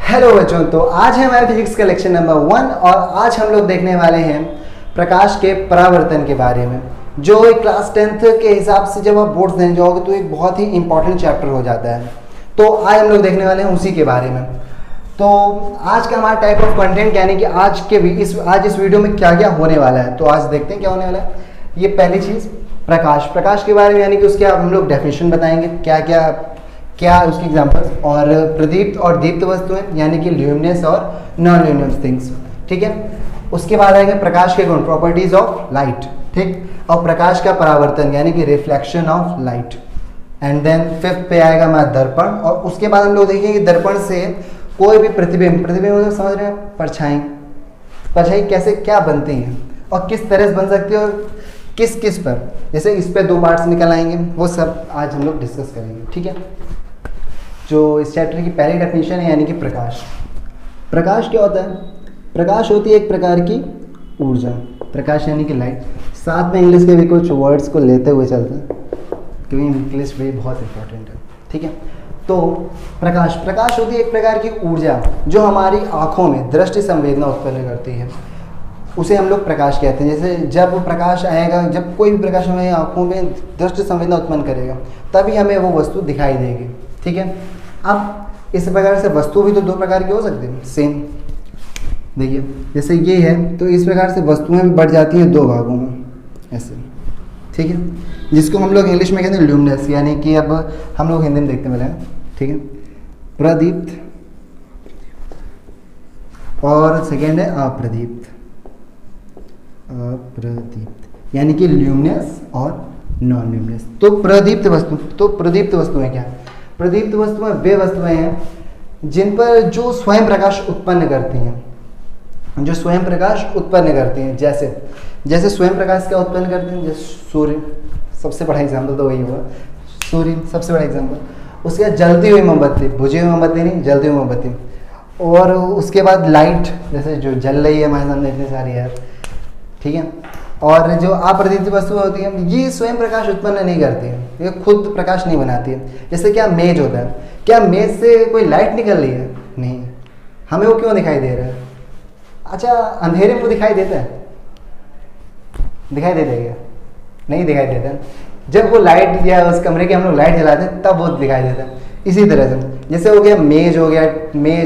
Hello बच्चों, तो आज है हमारे फिजिक्स का लेक्चर नंबर 1 और आज हम लोग देखने वाले हैं प्रकाश के परावर्तन के बारे में, जो एक क्लास 10th के हिसाब से जब आप बोर्ड्स देने जाओगे तो एक बहुत ही इंपॉर्टेंट चैप्टर हो जाता है। तो आज हम लोग देखने वाले हैं उसी के बारे में। तो आज का हमारा टाइप ऑफ कंटेंट यानी कि आज इस वीडियो में क्या क्या होने वाला है, तो आज देखते हैं क्या होने वाला है। ये पहली चीज़ प्रकाश के बारे में, यानी कि उसके हम लोग डेफिनेशन बताएंगे, क्या उसकी एग्जांपल्स, और प्रदीप्त और दीप्त वस्तुएं यानी कि ल्यूमिनस और नॉन ल्यूमिनस थिंग्स, ठीक है। उसके बाद आएंगे प्रकाश के गुण, प्रॉपर्टीज ऑफ लाइट, ठीक, और प्रकाश का परावर्तन यानी कि reflection of light. And then fifth पे आएगा हमारा दर्पण, और उसके बाद हम लोग देखेंगे दर्पण से कोई भी प्रतिबिंब मतलब समझ रहे हैं, परछाई कैसे क्या बनती है और किस तरह से बन सकती है और किस पर, जैसे इस पे 2 पार्ट्स निकल आएंगे, वो सब आज हम लोग डिस्कस करेंगे, ठीक है। जो इस चैप्टर की पहली डेफिनेशन है यानी कि प्रकाश क्या होता है। प्रकाश होती है एक प्रकार की ऊर्जा, प्रकाश यानी कि लाइट। साथ में इंग्लिश के भी कुछ वर्ड्स को लेते हुए चलते हैं क्योंकि इंग्लिश भी बहुत इंपॉर्टेंट है, ठीक है। तो प्रकाश होती है एक प्रकार की ऊर्जा जो हमारी आँखों में दृष्टि संवेदना उत्पन्न करती है, उसे हम लोग प्रकाश कहते हैं। जैसे जब प्रकाश आएगा, जब कोई भी प्रकाश हमें आँखों में दृष्टि संवेदना उत्पन्न करेगा तभी हमें वो वस्तु दिखाई देगी, ठीक है। अब इस प्रकार से वस्तु भी तो 2 प्रकार की हो सकती है, सेम देखिए, जैसे ये है तो इस प्रकार से वस्तुएं भी बढ़ जाती हैं 2 भागों में ऐसे, ठीक है, जिसको हम लोग इंग्लिश में कहते हैं ल्यूमिनस, यानी कि अब हम लोग हिंदी में देखते मिले हैं, ठीक है, प्रदीप्त, और सेकेंड है अप्रदीप्त यानी कि ल्यूमिनस और नॉन ल्यूमिनस। तो प्रदीप्त वस्तुएं क्या है? प्रदीप्त वस्तुएं वे वस्तुएं हैं जिन पर जो स्वयं प्रकाश उत्पन्न करती हैं, जैसे स्वयं प्रकाश क्या उत्पन्न करते हैं, जैसे सूर्य, सबसे बड़ा एग्जाम्पल तो वही होगा, सूर्य सबसे बड़ा एग्जाम्पल। उसके बाद जलती हुई मोमबत्ती, बुझी हुई मोमबत्ती नहीं, जलती हुई मोमबत्ती, और उसके बाद लाइट, जैसे जो जल रही है हमारे सामने इतनी सारी है, ठीक है। और जो अप्रदीप्त वस्तुएं होती हैं ये स्वयं प्रकाश उत्पन्न नहीं करती हैं, ये खुद प्रकाश नहीं बनाती है। जैसे क्या मेज होता है, क्या मेज से कोई लाइट निकल रही है? नहीं, हमें वो क्यों दिखाई दे रहा है? अच्छा, अंधेरे में वो दिखाई देता है? दिखाई देता है क्या? नहीं दिखाई देता। जब वो लाइट या उस कमरे की हम लोग लाइट जलाते हैं तब वो दिखाई देता है। इसी तरह से जैसे हो गया मेज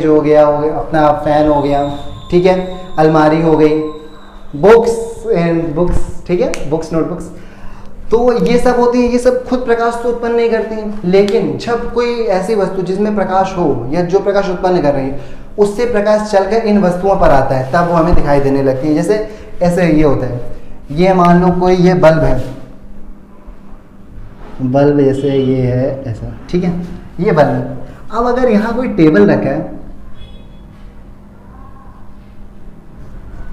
हो गया अपना फैन हो गया, ठीक है, अलमारी हो गई, बुक्स, ठीक है, बुक्स नोटबुक्स, तो ये सब होती है, ये सब खुद प्रकाश तो उत्पन्न नहीं करती हैं। लेकिन जब कोई ऐसी वस्तु जिसमें प्रकाश हो या जो प्रकाश उत्पन्न कर रही है उससे प्रकाश चलकर इन वस्तुओं पर आता है तब वो हमें दिखाई देने लगती है। जैसे ऐसे ये होता है, ये मान लो कोई ये बल्ब है, बल्ब जैसे ये है ऐसा, ठीक है, ये बल्ब है। अब अगर यहाँ कोई टेबल रखा है,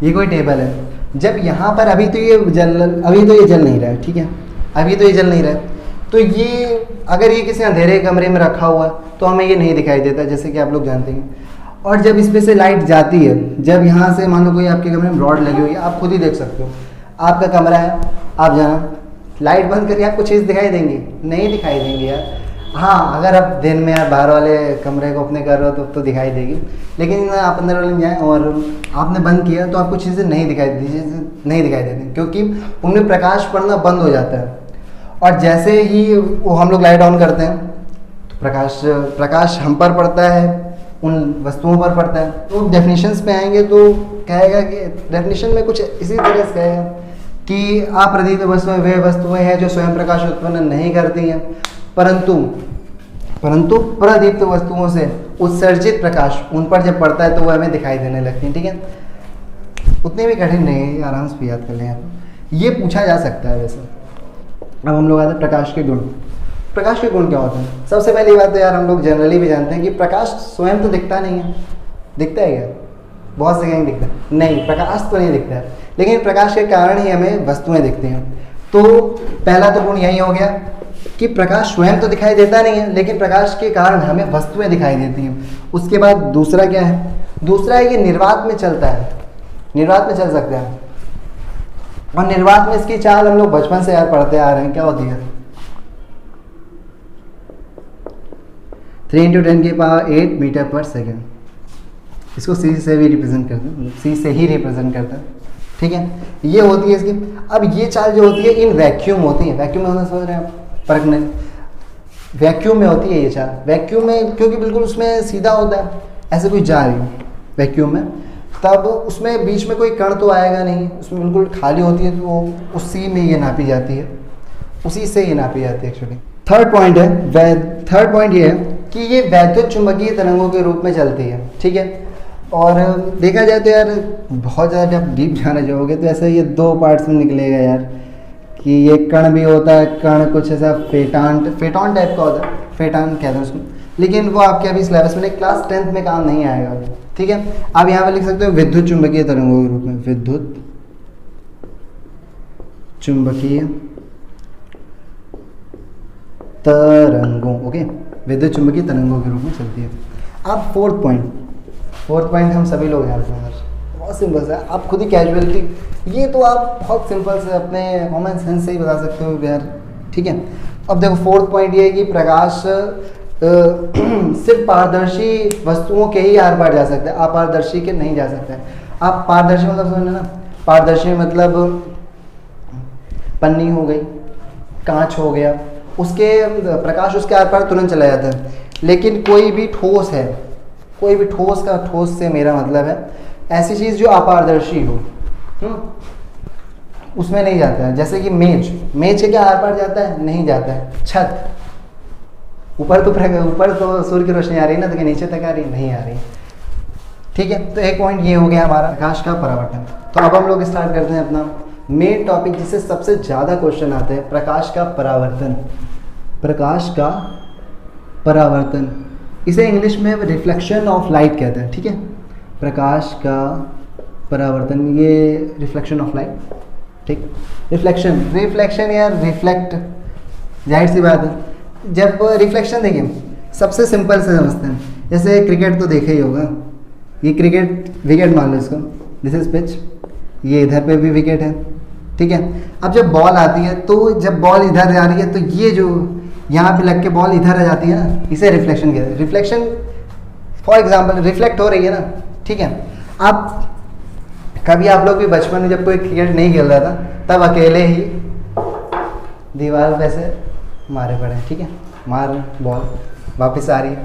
ये कोई टेबल है, जब यहाँ पर अभी तो ये जल नहीं रहा है, ठीक है, अभी तो ये जल नहीं रहा है, तो ये अगर ये किसी अंधेरे कमरे में रखा हुआ तो हमें ये नहीं दिखाई देता, जैसे कि आप लोग जानते हैं। और जब इस पे से लाइट जाती है, जब यहाँ से मान लो कोई आपके कमरे में रॉड लगी हुई है, आप खुद ही देख सकते हो, आपका कमरा है, आप जाना, लाइट बंद करके आपको चीज़ दिखाई देंगी? नहीं दिखाई देंगी यार। हाँ, अगर आप दिन में यार बाहर वाले कमरे को अपने कर रहे हो तो दिखाई देगी, लेकिन आप अंदर वाले में जाएँ और आपने बंद किया तो आपको चीज़ें नहीं दिखाई देती, क्योंकि उनमें प्रकाश पड़ना बंद हो जाता है। और जैसे ही वो हम लोग लाइट ऑन करते हैं तो प्रकाश हम पर पड़ता है, उन वस्तुओं पर पड़ता है। तो डेफिनेशंस पे आएंगे तो कहेगा कि डेफिनेशन में कुछ इसी तरह से कहेगा कि अप्रदीप्त वस्तुएं वे वस्तुएं हैं जो स्वयं प्रकाश उत्पन्न नहीं करती हैं, परंतु प्रदीप्त वस्तुओं से उत्सर्जित प्रकाश उन पर जब पड़ता है तो वो हमें दिखाई देने लगती है, ठीक है। उतनी भी कठिन नहीं है, आराम से याद कर लें, ये पूछा जा सकता है वैसे। अब हम लोग आते हैं प्रकाश के गुण। प्रकाश के गुण क्या होते हैं? सबसे पहली बात तो यार हम लोग जनरली भी जानते हैं कि प्रकाश स्वयं तो दिखता नहीं है। दिखता है क्या? बहुत जगह दिखता है नहीं, प्रकाश तो नहीं दिखता है, लेकिन प्रकाश के कारण ही हमें वस्तुएं दिखती हैं। तो पहला तो गुण यही हो गया कि प्रकाश स्वयं तो दिखाई देता नहीं है, लेकिन प्रकाश के कारण हमें वस्तुएं दिखाई देती हैं। उसके बाद दूसरा क्या है? दूसरा है कि निर्वात में चलता है, निर्वात में चल सकता है। और निर्वात में इसकी चाल हम लोग बचपन से यार पढ़ते आ रहे हैं, क्या होती है? 3 × 10⁸ मीटर पर सेकेंड, इसको सी से भी रिप्रेजेंट करते हैं, सी से ही रिप्रेजेंट करते हैं, ठीक है। ये होती है इसकी। अब ये चाल जो होती है इन वैक्यूम होती है, वैक्यूम में होना समझ रहे हैं आप, फर्क नहीं, वैक्यूम में होती है ये चाल। वैक्यूम में क्योंकि बिल्कुल उसमें सीधा होता है, ऐसे कोई जा रही है वैक्यूम में, तब उसमें बीच में कोई कण तो आएगा नहीं, उसमें बिल्कुल खाली होती है, तो उसी में ये नापी जाती है, उसी से ये नापी जाती है एक्चुअली। थर्ड पॉइंट है, थर्ड पॉइंट ये है कि ये वैद्युत चुंबकीय तरंगों के रूप में चलती है, ठीक है। और देखा जाए तो यार बहुत ज़्यादा जब डीप जाने जाओगे तो ऐसा ये दो पार्ट्स में निकलेगा यार, कि ये कण भी होता है, कण कुछ ऐसा फेटॉन टाइप का होता है, फेटॉन कहते हैं उसको, लेकिन वो आपके अभी सिलेबस में क्लास 10th में काम नहीं आएगा, ठीक है। आप यहाँ पे लिख सकते हो विद्युत चुंबकीय तरंगों के रूप में, विद्युत चुंबकीय तरंगों, ओके, विद्युत चुंबकीय तरंगों के रूप में चलती है। अब फोर्थ पॉइंट हम सभी लोग जानते हैं, बहुत सिंपल सा, आप खुद ही कैजुअलिटी, ये तो आप बहुत सिंपल से अपने कॉमन सेंस से ही बता सकते हो यार, ठीक है। अब देखो फोर्थ पॉइंट ये है कि प्रकाश सिर्फ पारदर्शी वस्तुओं के ही आर पार जा सकता है, अपारदर्शी के नहीं जा सकता है। आप पारदर्शी मतलब समझना ना, पारदर्शी मतलब पन्नी हो गई, कांच हो गया, उसके प्रकाश उसके आर पार तुरंत चला जाता है। लेकिन कोई भी ठोस है, कोई भी ठोस का, ठोस से मेरा मतलब है ऐसी चीज़ जो अपारदर्शी हो, उसमें नहीं जाता है। जैसे कि मेज के क्या आर पार जाता है? नहीं जाता है। छत, ऊपर तो सूर्य की रोशनी आ रही है ना, तो नीचे तक आ रही नहीं आ रही, ठीक है। तो एक पॉइंट ये हो गया हमारा प्रकाश का परावर्तन। तो अब हम लोग स्टार्ट करते हैं अपना मेन टॉपिक, जिससे सबसे ज़्यादा क्वेश्चन आते हैं, प्रकाश का परावर्तन। प्रकाश का परावर्तन, इसे इंग्लिश में रिफ्लेक्शन ऑफ लाइट कहते हैं, ठीक है। प्रकाश का परावर्तन, ये रिफ्लेक्शन ऑफ लाइट, ठीक। रिफ्लेक्शन या रिफ्लेक्ट, जाहिर सी बात है। जब रिफ्लेक्शन देखिए सबसे सिंपल से समझते हैं, जैसे क्रिकेट तो देखा ही होगा, ये क्रिकेट विकेट मान लो इसको, दिस इज पिच, ये इधर पे भी विकेट है, ठीक है। अब जब बॉल आती है, तो जब बॉल इधर जा रही है, तो ये जो यहाँ पे लग के बॉल इधर आ जाती है ना, इसे रिफ्लेक्शन कहते हैं। रिफ्लेक्शन फॉर एग्जांपल रिफ्लेक्ट हो रही है ना, ठीक है। अब कभी आप लोग भी बचपन में जब कोई क्रिकेट नहीं खेल रहा था, तब अकेले ही दीवार पे से मारे पड़े, ठीक है, मार बॉल वापस आ रही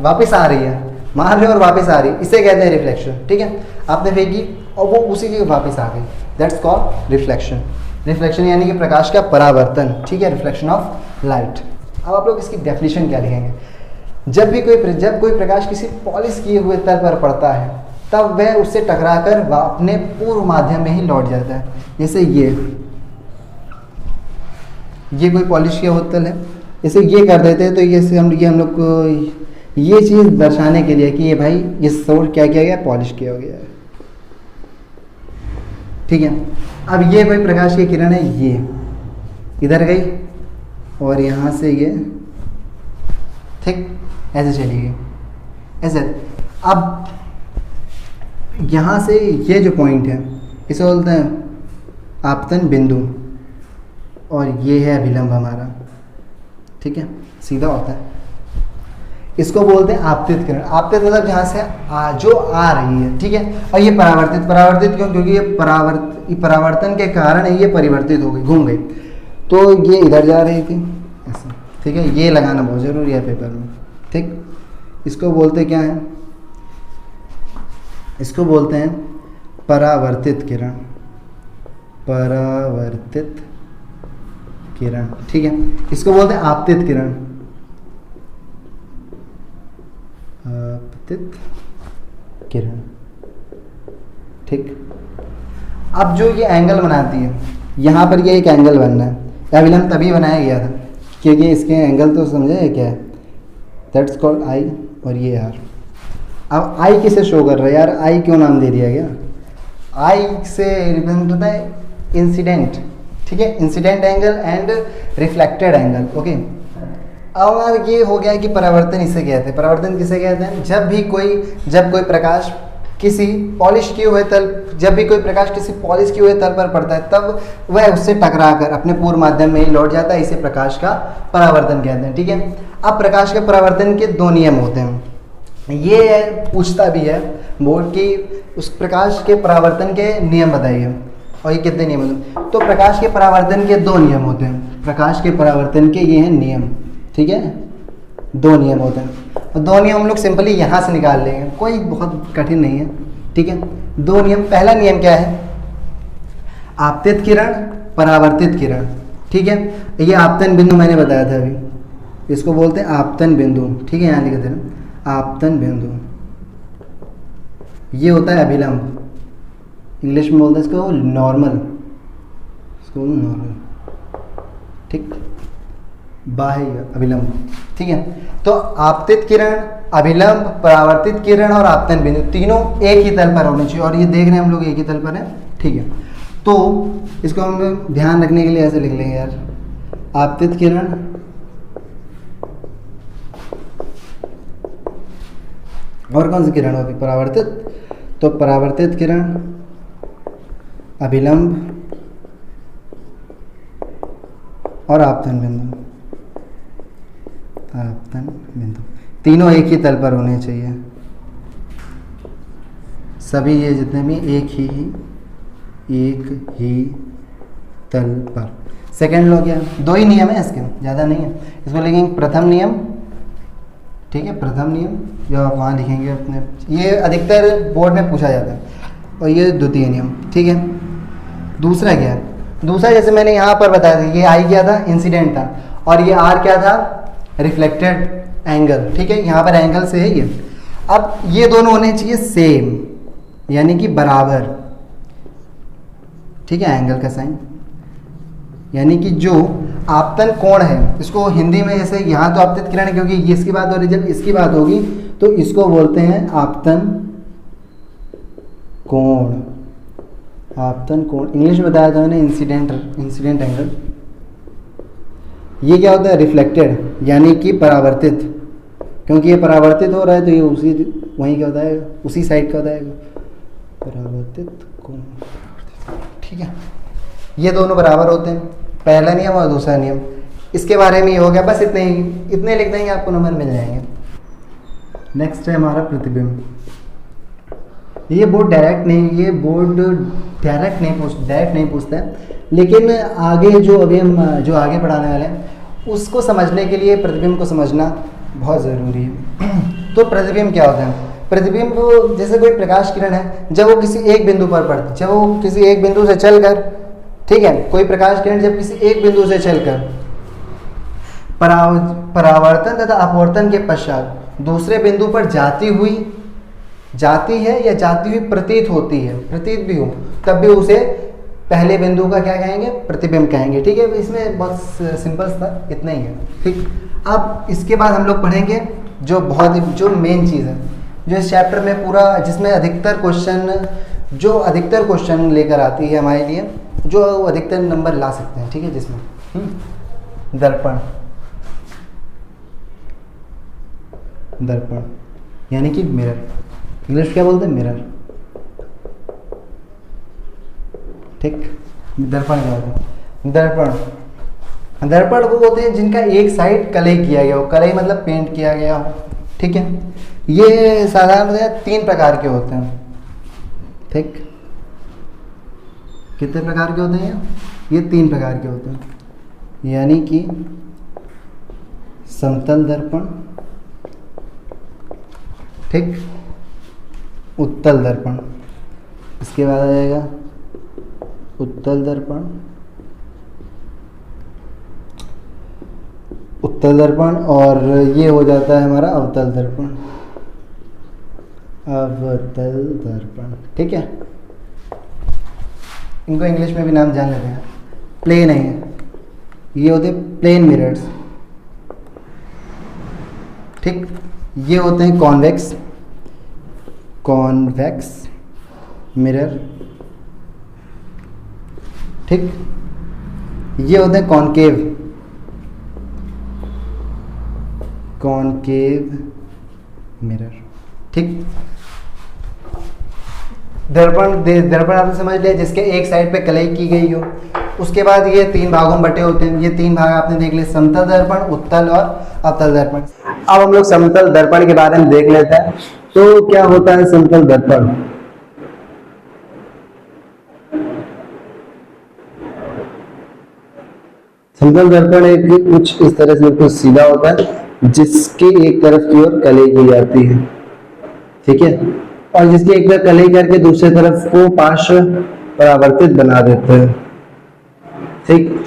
है, मार रहे और वापस आ रही है, इसे कहते हैं रिफ्लेक्शन, ठीक है। आपने फेंकी और वो उसी जगह वापस आ गई, दैट्स कॉल्ड रिफ्लेक्शन। रिफ्लेक्शन यानी कि प्रकाश का परावर्तन, ठीक है, रिफ्लेक्शन ऑफ लाइट। अब आप लोग इसकी डेफिनेशन क्या लिखेंगे? जब कोई प्रकाश किसी पॉलिश किए हुए तल पर पड़ता है, तब वह उससे टकराकर अपने पूर्व माध्यम में ही लौट जाता है। जैसे ये कोई पॉलिश किया हुआ तल है, जैसे ये कर देते हैं, तो ये हम लोग को ये चीज़ दर्शाने के लिए कि ये भाई ये सोल क्या किया गया, पॉलिश किया गया है, ठीक है। अब ये कोई प्रकाश की किरण है, ये इधर गई और यहाँ से ये ठीक ऐसे चली गई, ऐसे। अब यहाँ से ये जो पॉइंट है, इसे बोलते हैं आपतन बिंदु, और ये है अभिलंब हमारा, ठीक है, सीधा होता है। इसको बोलते हैं आपतित किरण। आपतित मतलब जहाँ से जो आ रही है, ठीक है। और ये परावर्तित क्यों? क्योंकि ये परावर्तन के कारण ये परिवर्तित हो गई, घूम गई, तो ये इधर जा रही थी ऐसे, ठीक है। ये लगाना बहुत जरूरी है पेपर में, ठीक। इसको बोलते क्या है? इसको बोलते हैं परावर्तित किरण, परावर्तित किरण, ठीक है। इसको बोलते हैं आपतित किरण, आपतित किरण, ठीक। अब जो ये एंगल बनाती है, यहाँ पर ये एक एंगल बनना है, अभिलंब तभी बनाया गया था क्योंकि इसके एंगल तो समझे क्या है, दैट्स कॉल्ड आई, और ये आर। अब आई किसे शो कर रहा है यार? आई क्यों नाम दे दिया गया? आई से रिप्रेजेंट होता है इंसिडेंट, ठीक है, incident angle and reflected angle, okay. अब ये हो गया कि परावर्तन इसे कहते हैं। परावर्तन किसे कहते हैं? जब कोई प्रकाश किसी पॉलिश किए हुए तल पर पड़ता है, तब वह उससे टकराकर अपने पूर्व माध्यम में ही लौट जाता है, इसे प्रकाश का परावर्तन कहते हैं, ठीक है। अब प्रकाश के परावर्तन के दो नियम होते हैं, ये पूछता भी है बोर्ड की उस प्रकाश के परावर्तन के नियम बताइए, और ये कितने नियम होते हैं। तो प्रकाश के परावर्तन के 2 नियम होते हैं। प्रकाश के परावर्तन के ये हैं नियम, ठीक है, 2 नियम होते हैं। और 2 नियम हम लोग सिंपली यहाँ से निकाल लेंगे, कोई बहुत कठिन नहीं है, ठीक है। 2 नियम, पहला नियम क्या है, आपतित किरण परावर्तित किरण, ठीक है। ये आपतन बिंदु मैंने बताया था अभी, इसको बोलते हैं आपतन बिंदु, ठीक है, यहाँ लिख देना आपतन बिंदु। ये होता है अभिलंब, इंग्लिश में बोलते हैं इसको नॉर्मल, इसको नॉर्मल, ठीक, बाह्य अभिलंब, ठीक है। तो आपतित किरण, अभिलंब, परावर्तित किरण और आपतन बिंदु तीनों एक ही तल पर होने चाहिए, और ये देख रहे हैं हम लोग एक ही तल पर है, ठीक है। तो इसको हम ध्यान रखने के लिए ऐसे लिख लेंगे यार, आपतित किरण और कौन सी किरण होगी, परावर्तित, तो परावर्तित किरण, अभिलंब और आपतन बिंदु, आपतन बिंदु तीनों एक ही तल पर होने चाहिए, सभी ये जितने भी एक ही तल पर। सेकेंड लो क्या, 2 ही नियम है इसके, ज़्यादा नहीं है। इसको लिखेंगे प्रथम नियम, ठीक है, प्रथम नियम जो आप वहाँ लिखेंगे अपने, ये अधिकतर बोर्ड में पूछा जाता है, और ये द्वितीय नियम, ठीक है। दूसरा क्या है, दूसरा जैसे मैंने यहाँ पर बताया था, ये आई क्या था, इंसिडेंट था, और ये आर क्या था, रिफ्लेक्टेड एंगल, ठीक है, यहाँ पर एंगल से है ये। अब ये दोनों होने चाहिए सेम, यानी कि बराबर, ठीक है, एंगल का साइन, यानी कि जो आपतन कोण है, इसको हिंदी में जैसे यहाँ तो आपतित किरण है क्योंकि ये इसकी बात हो रही है, जब इसकी बात होगी तो इसको बोलते हैं आपतन कोण, आपतन कोण, इंग्लिश में बताया था मैंने इंसिडेंट एंगल। ये क्या होता है, रिफ्लेक्टेड, यानी कि परावर्तित, क्योंकि ये परावर्तित हो रहा है तो ये उसी वहीं क्या होता है, उसी साइड का होता है, परावर्तित कोण, ठीक है। ये दोनों बराबर होते हैं, पहला नियम और दूसरा नियम। इसके बारे में ये हो गया, बस इतने लिख देंगे आपको नंबर मिल जाएंगे। नेक्स्ट है हमारा प्रतिबिंब। ये बोर्ड डायरेक्ट नहीं पूछता है, लेकिन आगे जो अभी हम जो आगे पढ़ाने वाले हैं उसको समझने के लिए प्रतिबिंब को समझना बहुत ज़रूरी है। तो प्रतिबिंब क्या होता है, प्रतिबिंब जैसे कोई प्रकाश किरण है, जब वो किसी एक बिंदु पर पड़ती, जब वो किसी एक बिंदु से चलकर, ठीक है, कोई प्रकाश किरण जब किसी एक बिंदु से चलकर परावर्तन तथा अपवर्तन के पश्चात दूसरे बिंदु पर जाती है या जाती हुई प्रतीत होती है, प्रतीत भी हो, तब भी उसे पहले बिंदु का क्या कहेंगे, प्रतिबिंब कहेंगे, ठीक है। इसमें बहुत सिंपल था, इतना ही है, ठीक। अब इसके बाद हम लोग पढ़ेंगे जो मेन चीज़ है, जो इस चैप्टर में पूरा, जिसमें अधिकतर क्वेश्चन लेकर आती है हमारे लिए, जो अधिकतर नंबर ला सकते हैं, ठीक है, जिसमें दर्पण यानी कि मिरर, इंग्लिश क्या बोलते हैं, मिरर, ठीक। दर्पण क्या होता है, दर्पण वो होते हैं जिनका एक साइड कलई किया गया हो, कलई मतलब पेंट किया गया हो, ठीक है। ये साधारणतः 3 प्रकार के होते हैं, ठीक। कितने प्रकार के होते हैं ये 3 प्रकार के होते हैं, यानी कि समतल दर्पण, ठीक, उत्तल दर्पण, इसके बाद आ जाएगा उत्तल दर्पण, और ये हो जाता है हमारा अवतल दर्पण, ठीक है। इनको इंग्लिश में भी नाम जान लेते हैं, प्लेन है, ये होते हैं प्लेन मिरर्स, ठीक। ये होते हैं कॉन्वेक्स मिरर, ठीक। ये होते हैं कॉनकेव मिरर, ठीक। दर्पण आपने समझ लिया, जिसके एक साइड पे कलई की गई हो। उसके बाद ये 3 भागों में बटे होते हैं, ये 3 भाग आपने देख लिए, समतल दर्पण, उत्तल और अवतल दर्पण। अब हम लोग समतल दर्पण के बारे में देख लेते हैं। तो क्या होता है समतल दर्पण? समतल दर्पण एक कुछ इस तरह से बिल्कुल सीधा होता है, जिसकी एक तरफ की ओर कलई की जाती है, ठीक है, और जिसकी एक तरफ कलई करके दूसरी तरफ को पार्श्व परावर्तित बना देते हैं, ठीक।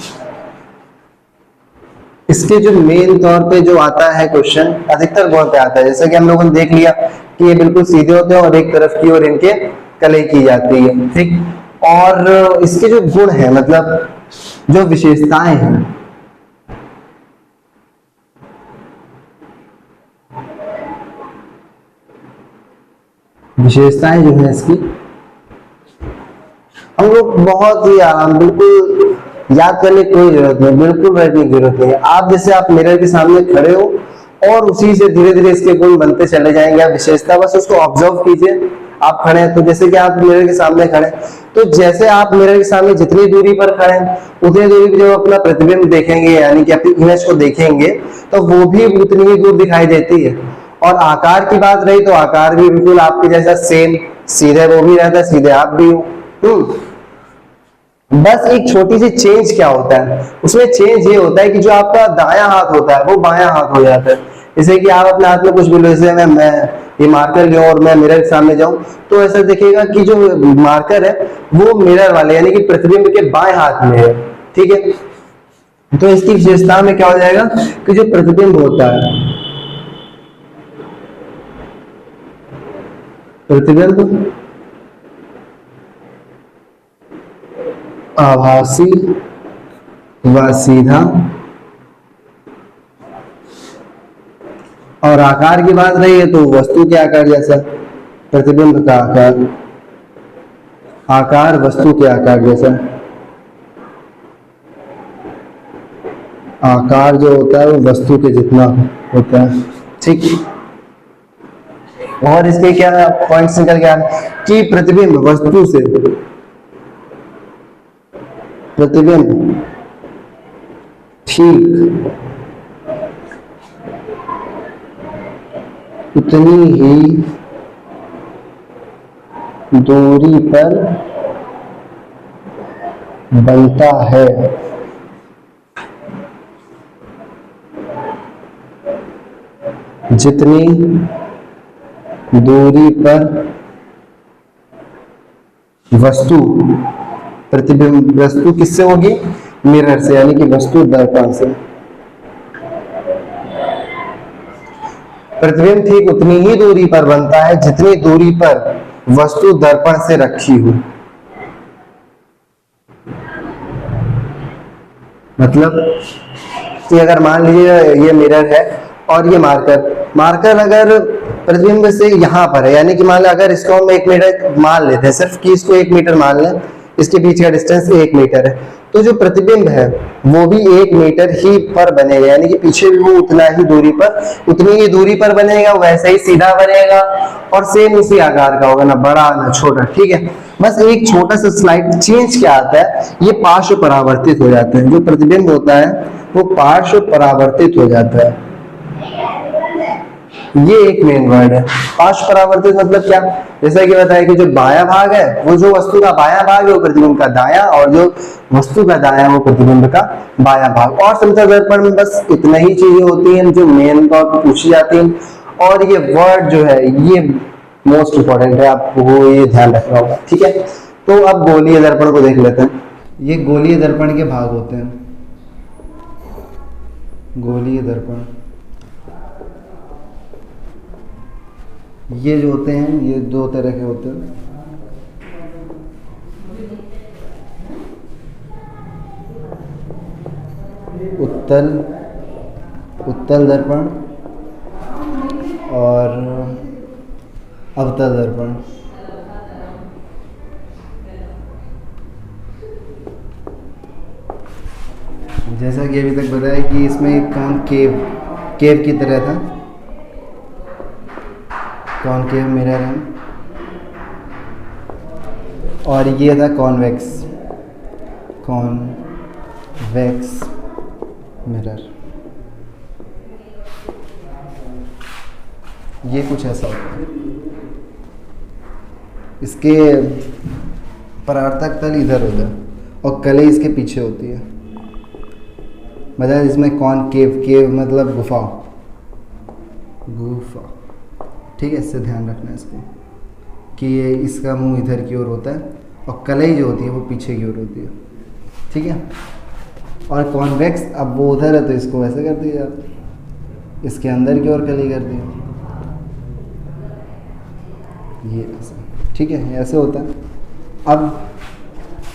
इसके जो मेन तौर पे जो आता है क्वेश्चन, अधिकतर गुण पे आता है, जैसे कि हम लोगों ने देख लिया कि ये बिल्कुल सीधे होते हैं और एक तरफ की ओर इनके कलई की जाती है, ठीक। और इसके जो गुण है, मतलब जो विशेषताएं हैं, विशेषताएं जो है इसकी, हम लोग बहुत ही आराम, बिल्कुल याद करने की कोई जरूरत नहीं, बिल्कुल बैठने की जरूरत नहीं है। आप जैसे आप मिरर के सामने खड़े हो और उसी से धीरे धीरे इसके गुण बनते चले जाएंगे। आप विशेषता बस उसको ऑब्जर्व कीजिए। आप खड़े हैं तो जैसे कि आप मिरर के सामने खड़े, तो जैसे आप मिरर के सामने जितनी दूरी पर खड़े हैं उतनी दूरी पर जब अपना प्रतिबिंब देखेंगे, यानी कि अपनी इमेज को देखेंगे, तो वो भी उतनी ही दूर दिखाई देती है। और आकार की बात रही तो आकार भी बिल्कुल आपके जैसा सेम सीधे वो भी रहता है, सीधे आप भी हो। बस एक छोटी सी चेंज क्या होता है उसमें, चेंज ये होता है कि जो आपका दायां हाथ होता है वो बायां हाथ हो जाता है। जैसे कि आप अपने हाथ में कुछ भी लो, जैसे मैं ये मार्कर लूं और मैं मिरर के सामने जाऊं, तो ऐसा देखिएगा कि जो मार्कर है वो मिरर वाले यानी कि प्रतिबिंब के बाएं हाथ में है, ठीक है। तो इसकी विशेषता में क्या हो जाएगा कि जो प्रतिबिंब होता है, प्रतिबिंब आभासी व सीधा, और आकार की बात रही है तो वस्तु के आकार जैसा, प्रतिबिंब का आकार, आकार वस्तु के आकार जैसा, आकार जो होता है वो वस्तु के जितना होता है, ठीक। और इसके क्या पॉइंट्स निकल गया कि प्रतिबिंब वस्तु से, प्रतिबिंब ठीक उतनी ही दूरी पर बनता है जितनी दूरी पर वस्तु, प्रतिबिंब वस्तु किससे होगी? मिरर से, यानी कि वस्तु दर्पण से। प्रतिबिंब ठीक उतनी ही दूरी पर बनता है जितनी दूरी पर वस्तु दर्पण से रखी हो। मतलब कि अगर मान लीजिए ये मिरर है और ये मार्कर अगर प्रतिबिंब से यहाँ पर है, यानी कि मान लो अगर इसको हम 1 मीटर मान लेते हैं, सिर्फ कि इसको 1 मीटर मान लें, इसके बीच का डिस्टेंस 1 मीटर है, तो जो प्रतिबिंब है वो भी 1 मीटर ही पर बनेगा, यानी कि पीछे भी वो उतना ही दूरी पर, उतनी ही दूरी पर बनेगा, वैसे ही सीधा बनेगा और सेम उसी आकार का होगा, ना बड़ा ना छोटा, ठीक है। बस एक छोटा सा स्लाइड चेंज क्या आता है, ये पार्श्व परावर्तित हो जाते हैं, जो प्रतिबिंब होता है वो पार्श्व परावर्तित हो जाता है। ये एक मेन वर्ड है। पार्श्व परावर्तित मतलब क्या? जैसा कि बताया कि जो बायां भाग है वो जो वस्तु का बायां भाग है वो प्रतिबिंब का दायां, और जो वस्तु का दायां वो प्रतिबिंब का बायां भाग। और समतल दर्पण में बस इतना ही चीजें होती हैं जो मेन तौर पर पूछी जाती हैं। और ये वर्ड जो है ये मोस्ट इंपॉर्टेंट है, आपको ये ध्यान रखना होगा, ठीक है। तो अब गोलीय दर्पण को देख लेते हैं। ये गोलीय दर्पण के भाग होते हैं। गोलीय दर्पण ये जो होते हैं ये 2 तरह के होते हैं। उत्तल दर्पण और अवतल दर्पण। जैसा कि अभी तक बताया कि इसमें एक काम केव की तरह था, कॉनकेव मिरर है, और ये था कॉन्वेक्स मिरर। ये कुछ ऐसा होता है। इसके परावर्तक तल इधर होता है और कलई इसके पीछे होती है। मतलब इसमें कौन केव मतलब गुफा, ठीक है। इससे ध्यान रखना है इसको कि ये इसका मुंह इधर की ओर होता है और कलई जो होती है वो पीछे की ओर होती है, ठीक है। और कॉन्वेक्स, अब वो उधर है तो इसको वैसे कर दिया आप, इसके अंदर की ओर कलई कर दिया, ये ऐसा, ठीक है, ऐसे होता है।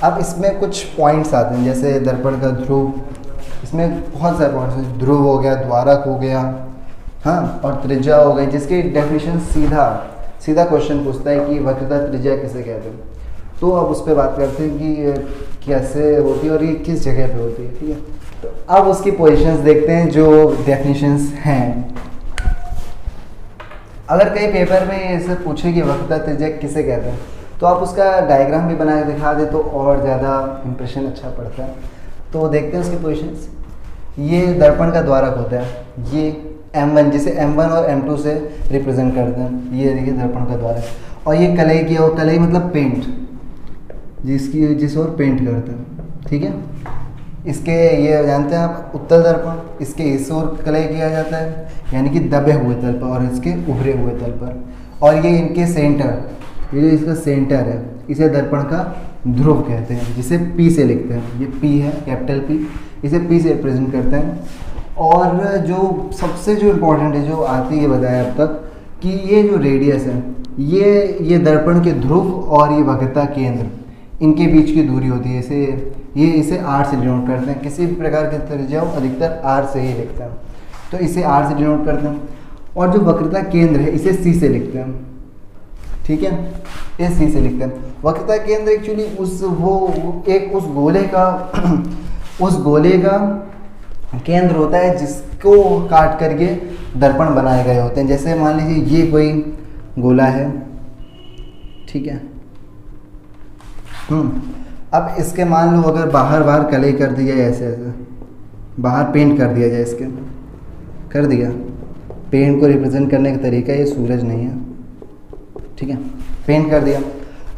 अब इसमें कुछ पॉइंट्स आते हैं, जैसे दर्पण का ध्रुव, इसमें बहुत सारे पॉइंट्स हैं। ध्रुव हो गया, द्वारक हो गया, हाँ, और त्रिज्या हो गई, जिसकी डेफिनेशन सीधा क्वेश्चन पूछता है कि वक्रता त्रिज्या किसे कहते हैं। तो अब उस पर बात करते हैं कि कैसे होती है और ये किस जगह पे होती है, ठीक है। तो अब उसकी पोजीशंस देखते हैं जो डेफिनेशंस हैं। अगर कई पेपर में ऐसे पूछे कि वक्रता त्रिज्या किसे कहते हैं तो आप उसका डायग्राम भी बना के दिखा दे तो और ज़्यादा इंप्रेशन अच्छा पड़ता है। तो देखते हैं उसकी पोजीशंस। ये दर्पण का द्वारक होता है, ये M1 जिसे M1 और M2 से रिप्रेजेंट करते हैं, ये देखिए दर्पण का द्वारक। और ये कलई की ओर, कलई मतलब पेंट, जिस ओर पेंट करते हैं, ठीक है। इसके ये जानते हैं आप उत्तल दर्पण, इसके इस ओर कलई किया जाता है यानी कि दबे हुए तल पर, और इसके उभरे हुए तल पर। और ये इनके सेंटर, ये जो इसका सेंटर है इसे दर्पण का ध्रुव कहते हैं, जिसे P से लिखते हैं। ये P है, कैपिटल P, इसे P से रिप्रेजेंट करते हैं। और जो सबसे जो इम्पोर्टेंट है जो आती है बताया अब तक कि ये जो रेडियस है, ये दर्पण के ध्रुव और ये वक्रता केंद्र, इनके बीच की दूरी होती है। इसे R से डिनोट करते हैं। किसी भी प्रकार की त्रिज्या हो अधिकतर R से ही लिखते हैं, तो इसे R से डिनोट करते हैं। और जो वक्रता केंद्र है इसे C से लिखते हैं, ठीक है, ये C से लिखते हैं। वक्रता केंद्र एक्चुअली उस गोले का केंद्र होता है जिसको काट करके दर्पण बनाए गए होते हैं। जैसे मान लीजिए ये कोई गोला है, ठीक है। अब इसके मान लो अगर बाहर कलई कर दी जाए, ऐसे बाहर पेंट कर दिया जाए, इसके कर दिया। पेंट को रिप्रेजेंट करने का तरीका ये सूरज नहीं है, ठीक है, पेंट कर दिया।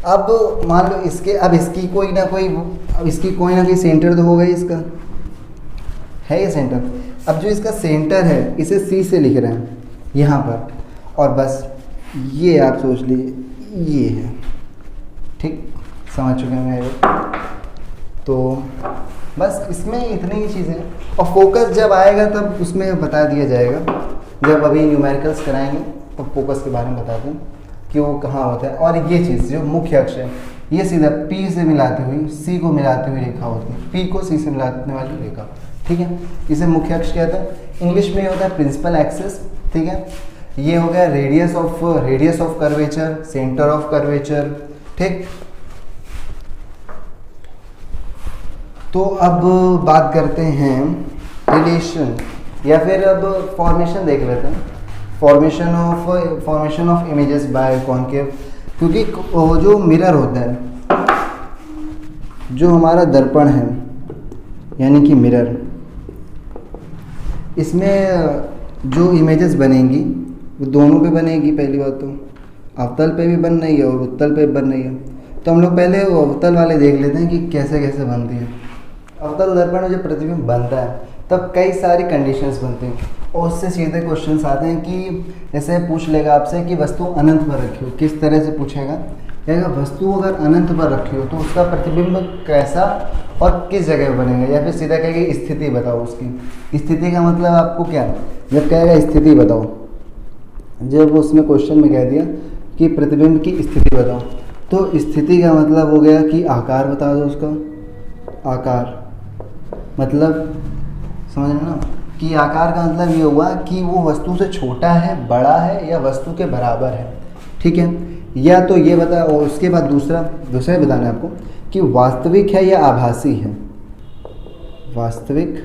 अब मान लो इसकी कोई ना कोई सेंटर तो होगा ही, इसका है ये सेंटर। अब जो इसका सेंटर है इसे C से लिख रहे हैं यहाँ पर, और बस ये आप सोच लीजिए ये है, ठीक, समझ चुके हैं। तो बस इसमें इतनी ही चीज़ें, और फोकस जब आएगा तब उसमें बता दिया जाएगा। जब अभी न्यूमेरिकल्स कराएंगे तो फोकस के बारे में बताते हैं कि वो कहाँ होता है। और ये चीज़ जो मुख्य अक्ष है ये सीधा P से मिलाती हुई C को मिलाती हुई रेखा होती है, P को C से मिलाने वाली रेखा, ठीक है। इसे मुख्य अक्ष कहते हैं। इंग्लिश में होता है प्रिंसिपल एक्सिस, ठीक है। ये हो गया radius of curvature, centre of curvature, ठीक। तो अब बात करते हैं रिलेशन, या फिर अब फॉर्मेशन देख लेते हैं। Formation of images bye concave, क्योंकि जो मिरर होता है, जो हमारा दर्पण है यानी कि मिरर, इसमें जो इमेजेस बनेंगी वो दोनों पे बनेगी। पहली बात तो अवतल पे भी बन रही है और उत्तल पे भी बन रही है। तो हम लोग पहले अवतल वाले देख लेते हैं कि कैसे कैसे बनती है। अवतल दर्पण में जब प्रतिबिंब बनता है तब कई सारी कंडीशंस बनती हैं, और उससे सीधे क्वेश्चंस आते हैं कि जैसे पूछ लेगा आपसे कि वस्तु अनंत पर रखी हो। किस तरह से पूछेगा, कहेगा वस्तु अगर अनंत पर रखी हो तो उसका प्रतिबिंब कैसा और किस जगह पर बनेगा, या फिर सीधा कहेगा स्थिति बताओ उसकी। स्थिति का मतलब आपको क्या, जब कहेगा स्थिति बताओ, जब उसमें क्वेश्चन में कह दिया कि प्रतिबिंब की स्थिति बताओ, तो स्थिति का मतलब हो गया कि आकार बता दो उसका। आकार मतलब समझ रहे ना, कि आकार का मतलब ये हुआ कि वो वस्तु से छोटा है, बड़ा है, या वस्तु के बराबर है, ठीक है। या तो ये बता, और उसके बाद दूसरा बताना है आपको कि वास्तविक है या आभासी है, वास्तविक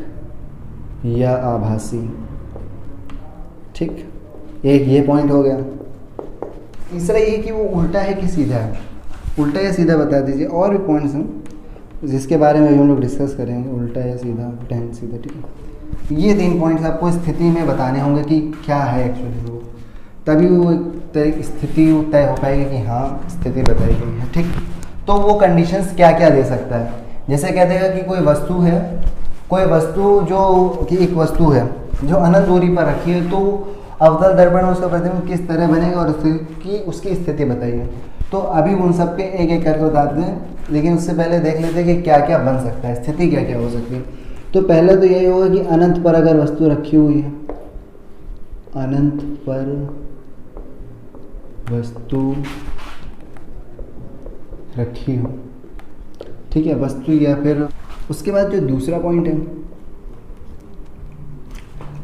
या आभासी, ठीक। एक ये पॉइंट हो गया। तीसरा ये कि वो उल्टा है कि सीधा है, उल्टा या सीधा बता दीजिए। और भी पॉइंट्स हैं जिसके बारे में भी हम लोग डिस्कस करेंगे, उल्टा या सीधा, उल्टा या सीधा, ठीक है। ये 3 पॉइंट्स आपको स्थिति में बताने होंगे कि क्या है एक्चुअली वो, तभी वो एक स्थिति तय हो पाएगी कि हाँ स्थिति बताई गई है। ठीक, तो वो कंडीशंस क्या क्या दे सकता है, जैसे कह देगा कि कोई वस्तु है, कोई वस्तु जो कि एक वस्तु है जो अनंत दूरी पर रखी है, तो अवतल दर्पण में उसका प्रतिबिंब किस तरह बनेगा और उसकी स्थिति बताइए। तो अभी उन सब पे एक एक करके बताते हैं, लेकिन उससे पहले देख लेते हैं कि क्या क्या बन सकता है, स्थिति क्या क्या हो सकती है। तो पहले तो यही होगा कि अनंत पर अगर वस्तु रखी हुई है, अनंत पर वस्तु रखी हो, ठीक है, वस्तु, या फिर उसके बाद जो दूसरा पॉइंट है,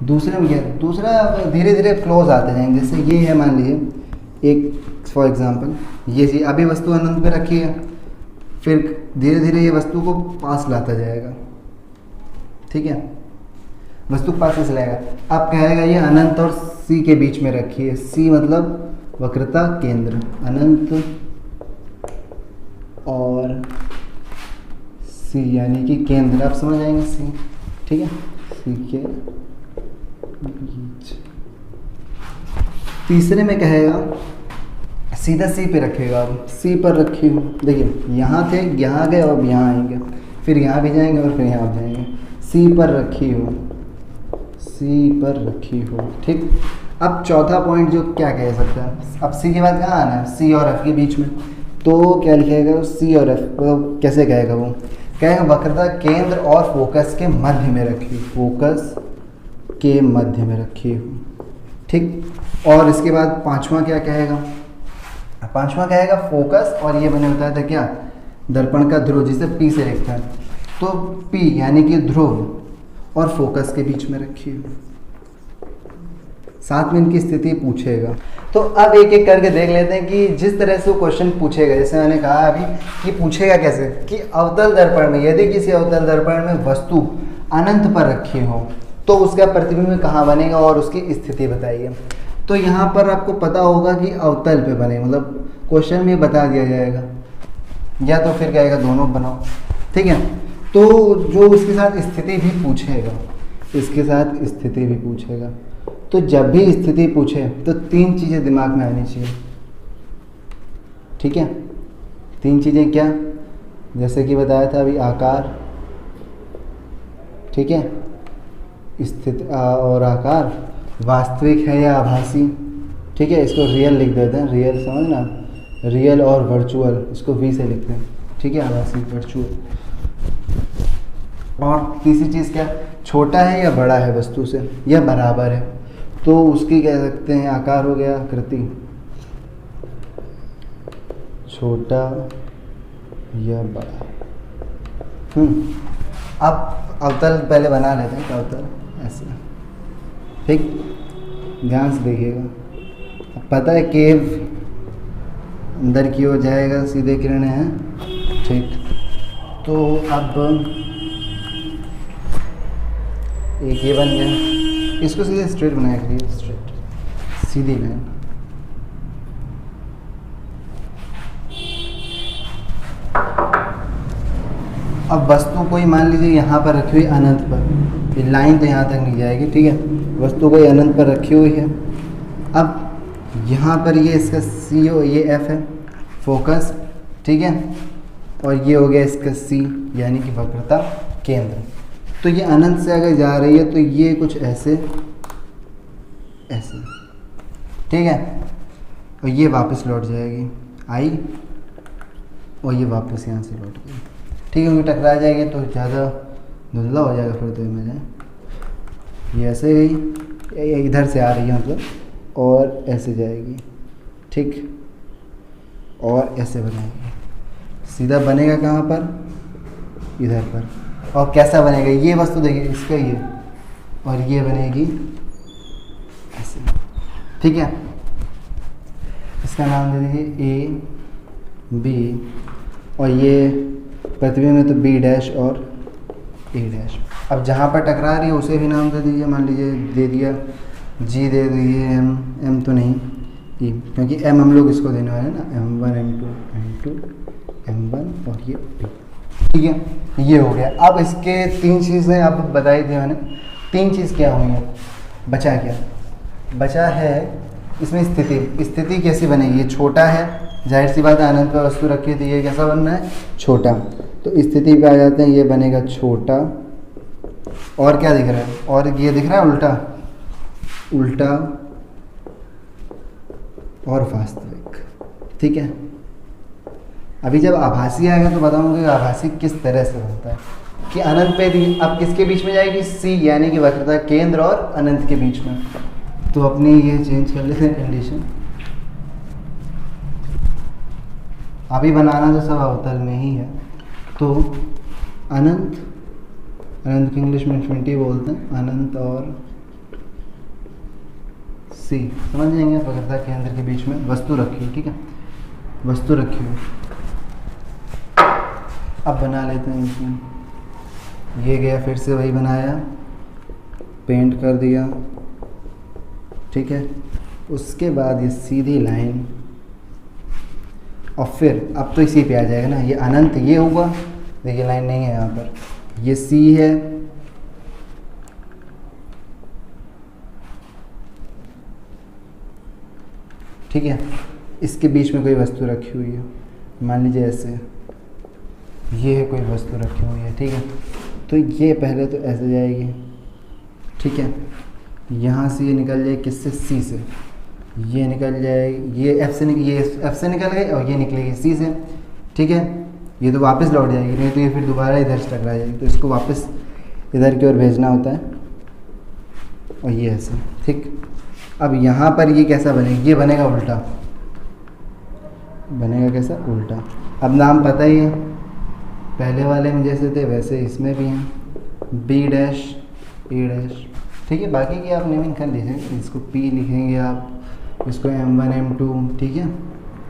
दूसरे में क्या, दूसरा धीरे धीरे क्लोज आते जाएंगे। जैसे ये है, मान लीजिए एक फॉर एग्जांपल ये चीज अभी वस्तु अनंत पे रखी है, फिर धीरे धीरे ये वस्तु को पास लाता जाएगा, ठीक है, वस्तु पास से लाएगा। अब कहेगा ये अनंत और सी के बीच में रखी है, सी मतलब वक्रता केंद्र, अनंत और सी यानी कि केंद्र, आप समझ जाएंगे सी, ठीक है, सी के बीच। तीसरे में कहेगा सीधा सी पे रखेगा, अब सी पर रखी हो, देखिए यहाँ थे, यहाँ गए, अब यहाँ आएंगे, फिर यहाँ भी जाएंगे और फिर यहाँ जाएंगे, सी पर रखी हो, सी पर रखी हो, ठीक। अब चौथा पॉइंट जो क्या कह सकता है, अब सी के बाद कहाँ आना है, सी और एफ के बीच में, तो क्या लिखेगा सी और एफ, मतलब कैसे कहेगा वो, कहेगा वक्रता केंद्र और फोकस के मध्य में रखी, फोकस के मध्य में रखी हो, ठीक। और इसके बाद पांचवा क्या कहेगा, पांचवा कहेगा फोकस और ये मैंने बताया था क्या, दर्पण का ध्रुव, जिसे पी से लिखता है, तो पी यानी कि ध्रुव और फोकस के बीच में रखी हो, साथ में इनकी स्थिति पूछेगा। तो अब एक एक करके देख लेते हैं कि जिस तरह से वो क्वेश्चन पूछेगा, जैसे मैंने कहा अभी कि पूछेगा कैसे, कि अवतल दर्पण में यदि किसी अवतल दर्पण में वस्तु अनंत पर रखी हो तो उसका प्रतिबिंब कहाँ बनेगा और उसकी स्थिति बताइए। तो यहाँ पर आपको पता होगा कि अवतल पे बने, मतलब क्वेश्चन में बता दिया जाएगा, या तो फिर कहेगा दोनों बनाओ, ठीक है। तो जो उसके साथ स्थिति भी पूछेगा, इसके साथ स्थिति भी पूछेगा, तो जब भी स्थिति पूछे तो तीन चीज़ें दिमाग में आनी चाहिए, ठीक है। तीन चीज़ें क्या, जैसे कि बताया था अभी, आकार, ठीक है, स्थिति और आकार वास्तविक है या आभासी, ठीक है, इसको रियल लिख देते हैं, रियल समझना, रियल और वर्चुअल इसको वी से लिखते हैं, ठीक है, आभासी वर्चुअल। और तीसरी चीज़ क्या, छोटा है या बड़ा है वस्तु से या बराबर है, तो उसकी कह सकते हैं आकार हो गया आकृति, छोटा या बड़ा। अब अवतल पहले बना लेते हैं, अवतल ऐसे, ठीक, ध्यान से देखिएगा। अब पता है केव अंदर की ओर जाएगा, सीधे किरणें हैं, ठीक। तो अब एक ये बन गया, इसको सीधे स्ट्रेट बनाया करिए, स्ट्रेट सीधी लाइन। अब वस्तु कोई मान लीजिए यहाँ पर रखी हुई अनंत पर, ये लाइन तो यहाँ तक नहीं जाएगी, ठीक है, वस्तु कोई अनंत पर रखी हुई है। अब यहाँ पर ये इसका सी हो, ये एफ है फोकस, ठीक है, और ये हो गया इसका सी यानी कि वक्रता केंद्र। तो ये अनंत से अगर जा रही है तो ये कुछ ऐसे ऐसे, ठीक है, और ये वापस लौट जाएगी, आई, और ये वापस यहाँ से लौट गई, ठीक है, क्योंकि टकरा जाएगी तो ज़्यादा धुंधला हो जाएगा, फिर तो में जाए, ये ऐसे गई, इधर से आ रही है मतलब, और ऐसे जाएगी, ठीक, और ऐसे बनाएगी, सीधा बनेगा कहाँ पर, इधर पर। और कैसा बनेगा, ये वस्तु देखिए इसका ये, और ये बनेगी ऐसे, ठीक है। इसका नाम दे दीजिए ए बी, और ये प्रतिबिंब में तो बी डैश और ए डैश। अब जहाँ पर टकरा रही है उसे भी नाम दे दीजिए, मान लीजिए दे दिया जी, दे दीजिए एम, एम तो नहीं ई, क्योंकि एम हम लोग इसको देने वाले हैं ना, M1 M2 M1 और ये बी, ठीक है, ये हो गया। अब इसके तीन चीज़ें अब बताई थी मैंने, तीन चीज़ क्या हुई है, बचा क्या, बचा है इसमें स्थिति कैसी बनेगी, ये छोटा है, जाहिर सी बात है अनंत पर वस्तु रखी है तो ये कैसा बनना है, छोटा। तो स्थिति पे आ जाते हैं, ये बनेगा छोटा। और क्या दिख रहा है, और ये दिख रहा है उल्टा और वास्तविक। ठीक है, अभी जब आभासी आएगा तो बताऊंगा कि आभासी किस तरह से होता है। कि अनंत पे अब किसके बीच में जाएगी, सी, यानी कि वक्रता केंद्र और अनंत के बीच में। तो अपनी ये चेंज कर लेते हैं कंडीशन। अभी बनाना तो सब अवतल में ही है। तो अनंत की इंग्लिश में इन्फिनिटी बोलते हैं, अनंत और सी, समझ जाएंगे। वक्रता केंद्र के बीच में वस्तु रखी है, ठीक है, वस्तु रखी है। अब बना लेते हैं इसमें, ये गया फिर से वही बनाया, पेंट कर दिया, ठीक है। उसके बाद ये सीधी लाइन, और फिर अब तो इसी पे आ जाएगा ना, ये अनंत ये हुआ, देखिए लाइन नहीं है यहाँ पर, ये सी है, ठीक है। इसके बीच में कोई वस्तु रखी हुई है, मान लीजिए ऐसे, ये है कोई वस्तु रखी हुई है, ठीक है। तो ये पहले तो ऐसे जाएगी, ठीक है, यहाँ से ये निकल जाए, किससे, सी से, ये निकल जाएगी, ये एफ से निकल गई और ये निकलेगी सी से, ठीक है। ये तो वापस लौट जाएगी, नहीं तो ये फिर दोबारा इधर से टकरा जाएगी, तो इसको वापस इधर की ओर भेजना होता है, और ये ऐसे, ठीक। अब यहाँ पर ये कैसा बनेगा, ये बनेगा उल्टा, बनेगा कैसा, उल्टा। अब नाम पता ही है, पहले वाले में जैसे थे वैसे इसमें भी हैं, बी डैश ए डैश, ठीक है। बाकी की आप नेमिंग कर लीजिए, इसको पी लिखेंगे आप, इसको M1 M2, ठीक है,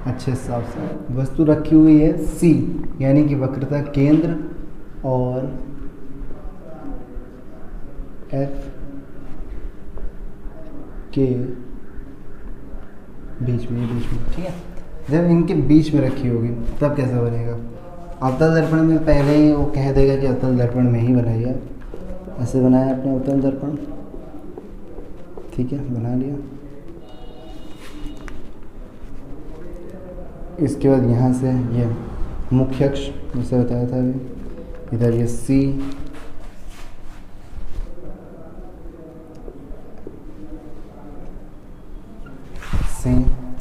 अच्छे हिसाब से। वस्तु रखी हुई है सी, यानी कि वक्रता केंद्र और F के बीच में, ठीक है। जब इनके बीच में रखी होगी तब कैसा बनेगा, अवतल दर्पण में पहले ही वो कह देगा कि अवतल दर्पण में ही बनाइए, ऐसे बनाया आपने अवतल दर्पण, ठीक है, बना लिया। इसके बाद यहाँ से ये मुख्य अक्ष जैसे बताया था अभी, इधर ये सी,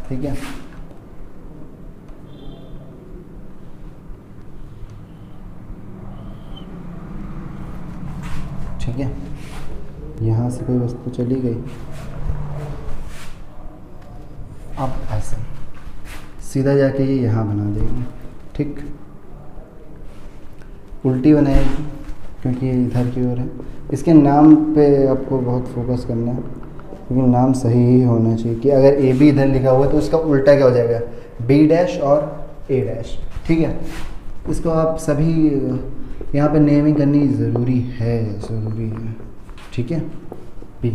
ठीक है। ठीक है, यहाँ से कोई वस्तु चली गई, अब ऐसे सीधा जाके ये यहाँ बना देगी, ठीक। उल्टी बनाएगी क्योंकि ये इधर की ओर है। इसके नाम पे आपको बहुत फोकस करना है, क्योंकि नाम सही ही होना चाहिए। कि अगर ए बी इधर लिखा हुआ है तो उसका उल्टा क्या हो जाएगा, बी डैश और ए डैश, ठीक है। इसको आप सभी यहाँ पे नेमिंग करनी ज़रूरी है, ठीक है। पी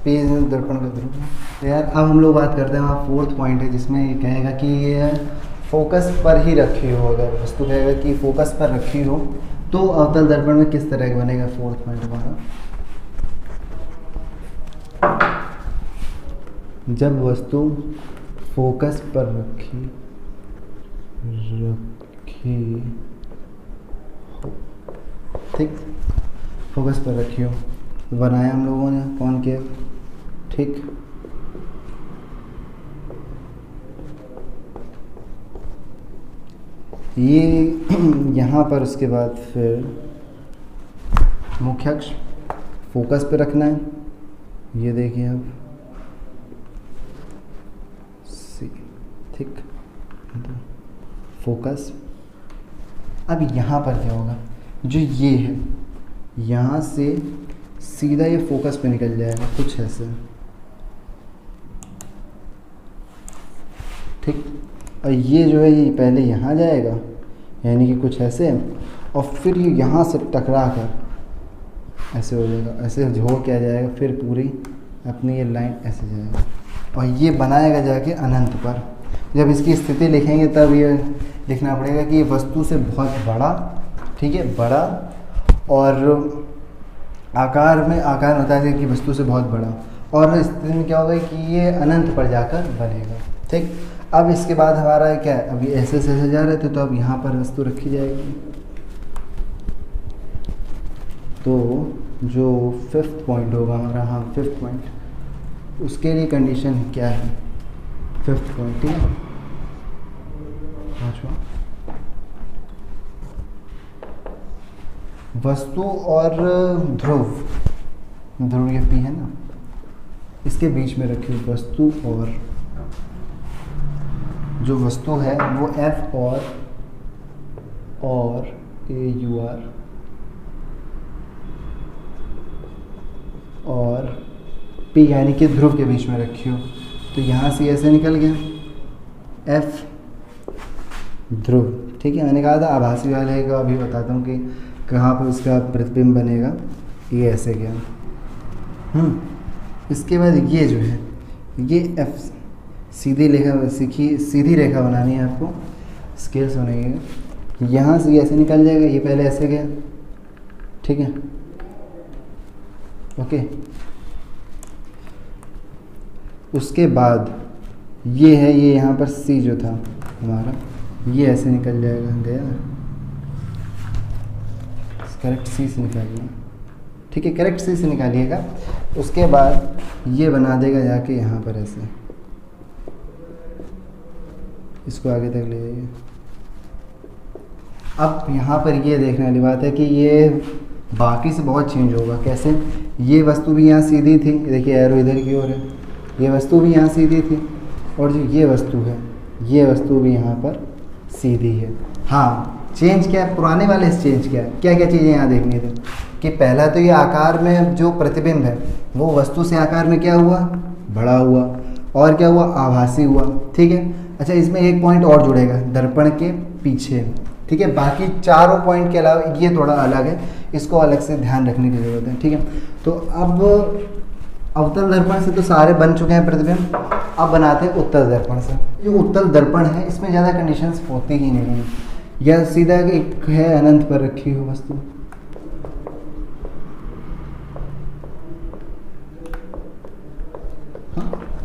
दर्पण का ध्रुव। यार अब हम लोग बात करते हैं, वहाँ फोर्थ पॉइंट है जिसमें ये कहेगा कि ये फोकस पर ही रखी हो, अगर वस्तु कहेगा कि फोकस पर रखी हो तो अवतल दर्पण में किस तरह का बनेगा। फोर्थ पॉइंट हमारा, जब वस्तु फोकस पर रखी हो, ठीक, फोकस पर रखी हो, बनाया हम लोगों ने, कौन किया, ठीक। ये यहाँ पर उसके बाद फिर मुख्य अक्ष फोकस पे रखना है, ये देखिए अब सी, ठीक, फोकस। अब यहाँ पर क्या होगा, जो ये है यहाँ से सीधा ये फोकस पे निकल जाएगा, कुछ ऐसे, ठीक। और ये जो है ये पहले यहाँ जाएगा, यानी कि कुछ ऐसे, और फिर ये यहाँ से टकरा कर ऐसे हो जाएगा, ऐसे हो क्या जाएगा, फिर पूरी अपनी ये लाइन ऐसे जाएगा, और ये बनाएगा जाके अनंत पर। जब इसकी स्थिति लिखेंगे तब ये लिखना पड़ेगा कि ये वस्तु से बहुत बड़ा, ठीक है, बड़ा, और आकार में आकार होता है कि वस्तु से बहुत बड़ा, और इस स्थिति में क्या होगा कि ये अनंत पर जाकर बनेगा। ठीक, अब इसके बाद हमारा क्या है, अभी ऐसे ऐसे जा रहे थे तो अब यहाँ पर वस्तु रखी जाएगी। तो जो 5th पॉइंट होगा हमारा, हाँ 5th पॉइंट, उसके लिए कंडीशन क्या है 5th पॉइंट, ठीक है। पाँचवा, वस्तु और ध्रुव, ध्रुव ये पी है ना, इसके बीच में रखी हुई वस्तु और जो वस्तु है वो F और AUR और P यानी कि ध्रुव के बीच में रखी हो। तो यहाँ से ऐसे निकल गया F ध्रुव, ठीक है। मैंने कहा था आभासी वाले का, अभी बताता हूँ कि कहाँ पर इसका प्रतिबिंब बनेगा। ये ऐसे गया। इसके बाद ये जो है ये F सीधी रेखा, सीधी रेखा बनानी है आपको, स्केल से बनाइएगा। यहाँ से ऐसे निकल जाएगा, ये पहले ऐसे गया, ठीक है, ओके। उसके बाद ये है, ये यहाँ पर C जो था हमारा, ये ऐसे निकल जाएगा, गया करेक्ट C से निकालिए, ठीक है, करेक्ट C से निकालिएगा। उसके बाद ये बना देगा जाके यहाँ पर ऐसे, इसको आगे तक ले जाइए। अब यहाँ पर ये देखने वाली बात है कि ये बाकी से बहुत चेंज होगा। कैसे, ये वस्तु भी यहाँ सीधी थी, देखिए एरो इधर की ओर है, ये वस्तु भी यहाँ सीधी थी, और जो ये वस्तु है ये वस्तु भी यहाँ पर सीधी है। हाँ, चेंज क्या है, पुराने वाले से चेंज क्या है, क्या क्या चीज़ें यहाँ देखनी थी कि पहला तो ये आकार में जो प्रतिबिंब है वो वस्तु से आकार में क्या हुआ, बड़ा हुआ, और क्या हुआ, आभासी हुआ, ठीक है। अच्छा, इसमें एक पॉइंट और जुड़ेगा दर्पण के पीछे, ठीक है। बाकी चारों पॉइंट के अलावा ये थोड़ा अलग है, इसको अलग से ध्यान रखने की ज़रूरत है, ठीक है। तो अब अवतल दर्पण से तो सारे बन चुके हैं प्रतिबिंब, अब बनाते हैं उत्तल दर्पण से। जो उत्तल दर्पण है इसमें ज़्यादा कंडीशंस होती ही नहीं है, यह सीधा एक है अनंत पर रखी हुई वस्तु,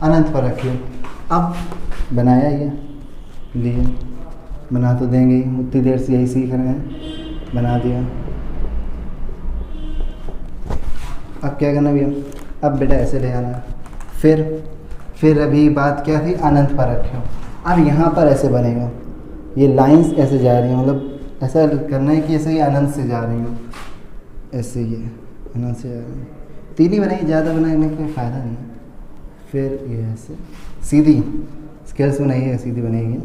अनंत पर रखी हो। अब बनाया ये लिए, बना तो देंगे ही, उतनी देर से यही सीख रहे हैं, बना दिया। अब क्या करना भैया, अब बेटा ऐसे ले आना, फिर अभी बात क्या थी, अनंत पर रखे हो। अब यहाँ पर ऐसे बनेगा, ये लाइंस ऐसे जा रही हैं, मतलब ऐसा करना है कि ऐसे ये अनंत से जा रही हो, ऐसे ये अनंत से जा रही है। तीली बनाई, ज़्यादा बनाने का कोई फ़ायदा नहीं है। फिर ये ऐसे सीधी स्केल्स बनाइए, सीधी बनेगी।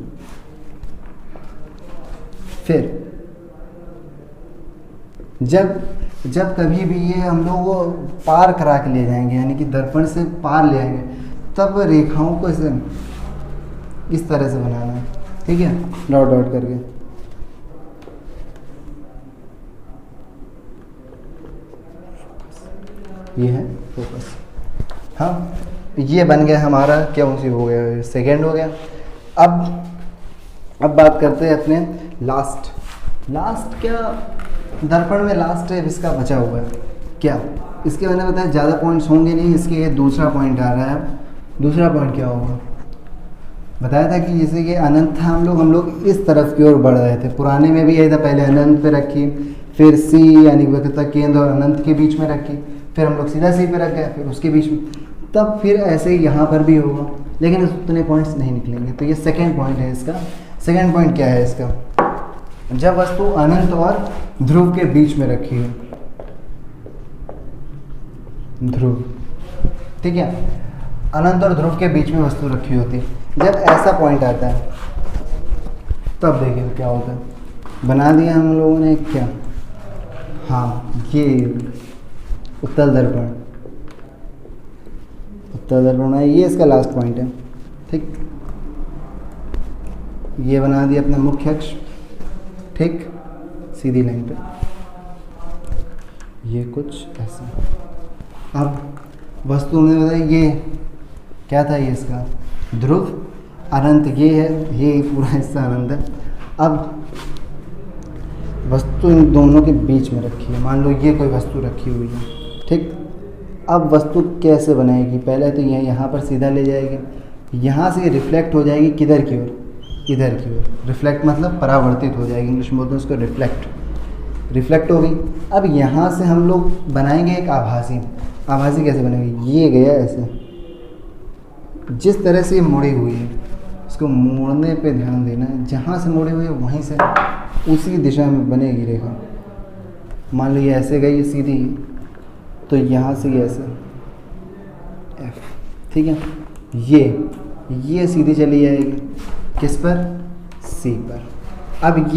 फिर जब कभी भी ये हम लोग वो पार करा के ले जाएंगे, यानी कि दर्पण से पार ले आएंगे, तब रेखाओं को इस तरह से बनाना है, ठीक है, डॉट डॉट करके। ये है फोकस। हाँ, ये बन गया हमारा, क्या उसी हो गया, सेकेंड हो गया। अब बात करते हैं अपने लास्ट क्या दर्पण में लास्ट है इसका बचा हुआ है क्या, इसके मैंने बताया ज़्यादा पॉइंट्स होंगे नहीं, इसके ये दूसरा पॉइंट आ रहा है। दूसरा पॉइंट क्या होगा, बताया था कि जैसे कि अनंत था, हम लोग इस तरफ की ओर बढ़ रहे थे। पुराने में भी यही था, पहले अनंत पे रखी, फिर C यानी वक्रता केंद्र और अनंत के बीच में रखी, फिर हम लोग सीधा C पे रख गए, फिर उसके बीच में, तब फिर ऐसे ही यहाँ पर भी होगा, लेकिन उतने पॉइंट्स नहीं निकलेंगे। तो ये सेकेंड पॉइंट है इसका। सेकेंड पॉइंट क्या है इसका, जब वस्तु अनंत और ध्रुव के बीच में रखी है, ध्रुव, ठीक है, अनंत और ध्रुव के बीच में वस्तु रखी होती है, जब ऐसा पॉइंट आता है तब देखिए क्या होता है। बना दिया हम लोगों ने क्या, हाँ, ये उत्तल दर्पण है, ये इसका लास्ट पॉइंट है, ठीक। ये बना दिया अपना मुख्य अक्ष, ठीक, सीधी लाइन पे, ये कुछ ऐसा। अब वस्तु में बताया ये क्या था, ये इसका ध्रुव, अनंत ये है, ये पूरा हिस्सा अनंत है। अब वस्तु इन दोनों के बीच में रखी है, मान लो ये कोई वस्तु रखी हुई है, ठीक, अब वस्तु कैसे बनाएगी, पहले तो यहाँ पर सीधा ले जाएगी, यहाँ से रिफ्लेक्ट हो जाएगी किधर की ओर, इधर की ओर। रिफ्लेक्ट मतलब परावर्तित हो जाएगी, इंग्लिश में बोलते हैं उसको रिफ्लेक्ट हो गई। अब यहाँ से हम लोग बनाएंगे एक आभासी। आभासी कैसे बनेगी, ये गया ऐसे, जिस तरह से ये मुड़ी हुई है इसको मोड़ने पे ध्यान देना है, जहाँ से मुड़ी हुई है वहीं से उसी दिशा में बनेगी रेखा। मान लो ये ऐसे गई सीधी, तो यहाँ से ये ऐसे F, ठीक है। ये सीधी चली जाएगी किस पर, C पर। अब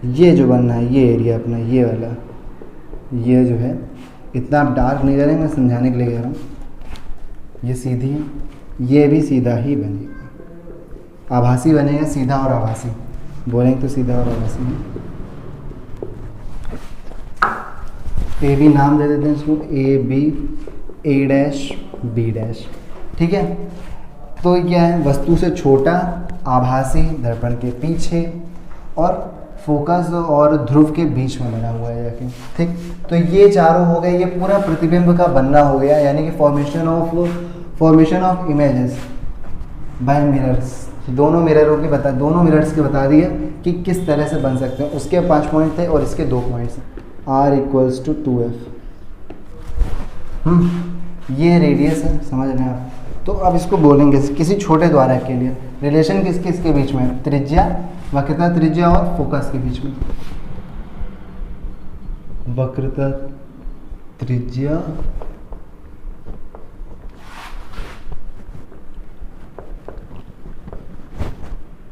ये जो बनना है, ये एरिया अपना, ये वाला, ये जो है, इतना आप डार्क नहीं करेंगे, मैं समझाने के लिए कह रहा हूँ। ये सीधी है, ये भी सीधा ही बनेगा, आभासी बनेगा, सीधा और आभासी बोलेंगे तो सीधा और आभासी है। ए बी नाम दे देते हैं इसको, A B, A dash, B dash, ठीक है। तो क्या है, वस्तु से छोटा, आभासी, दर्पण के पीछे और फोकस और ध्रुव के बीच में बना हुआ है जाके, ठीक। तो ये चारों हो गए, ये पूरा प्रतिबिंब का बनना हो गया, यानी कि formation of images bye mirrors. दोनों मिरर्स के बता दिया कि किस तरह से बन सकते हैं। उसके 5 पॉइंट थे और इसके 2 पॉइंट्स, R = 2F। ये रेडियस है, समझ रहे हैं आप। तो अब इसको बोलेंगे किसी छोटे द्वारक के लिए, रिलेशन किसके बीच में, त्रिज्या, वक्रता त्रिज्या और फोकस के बीच में। वक्रता त्रिज्या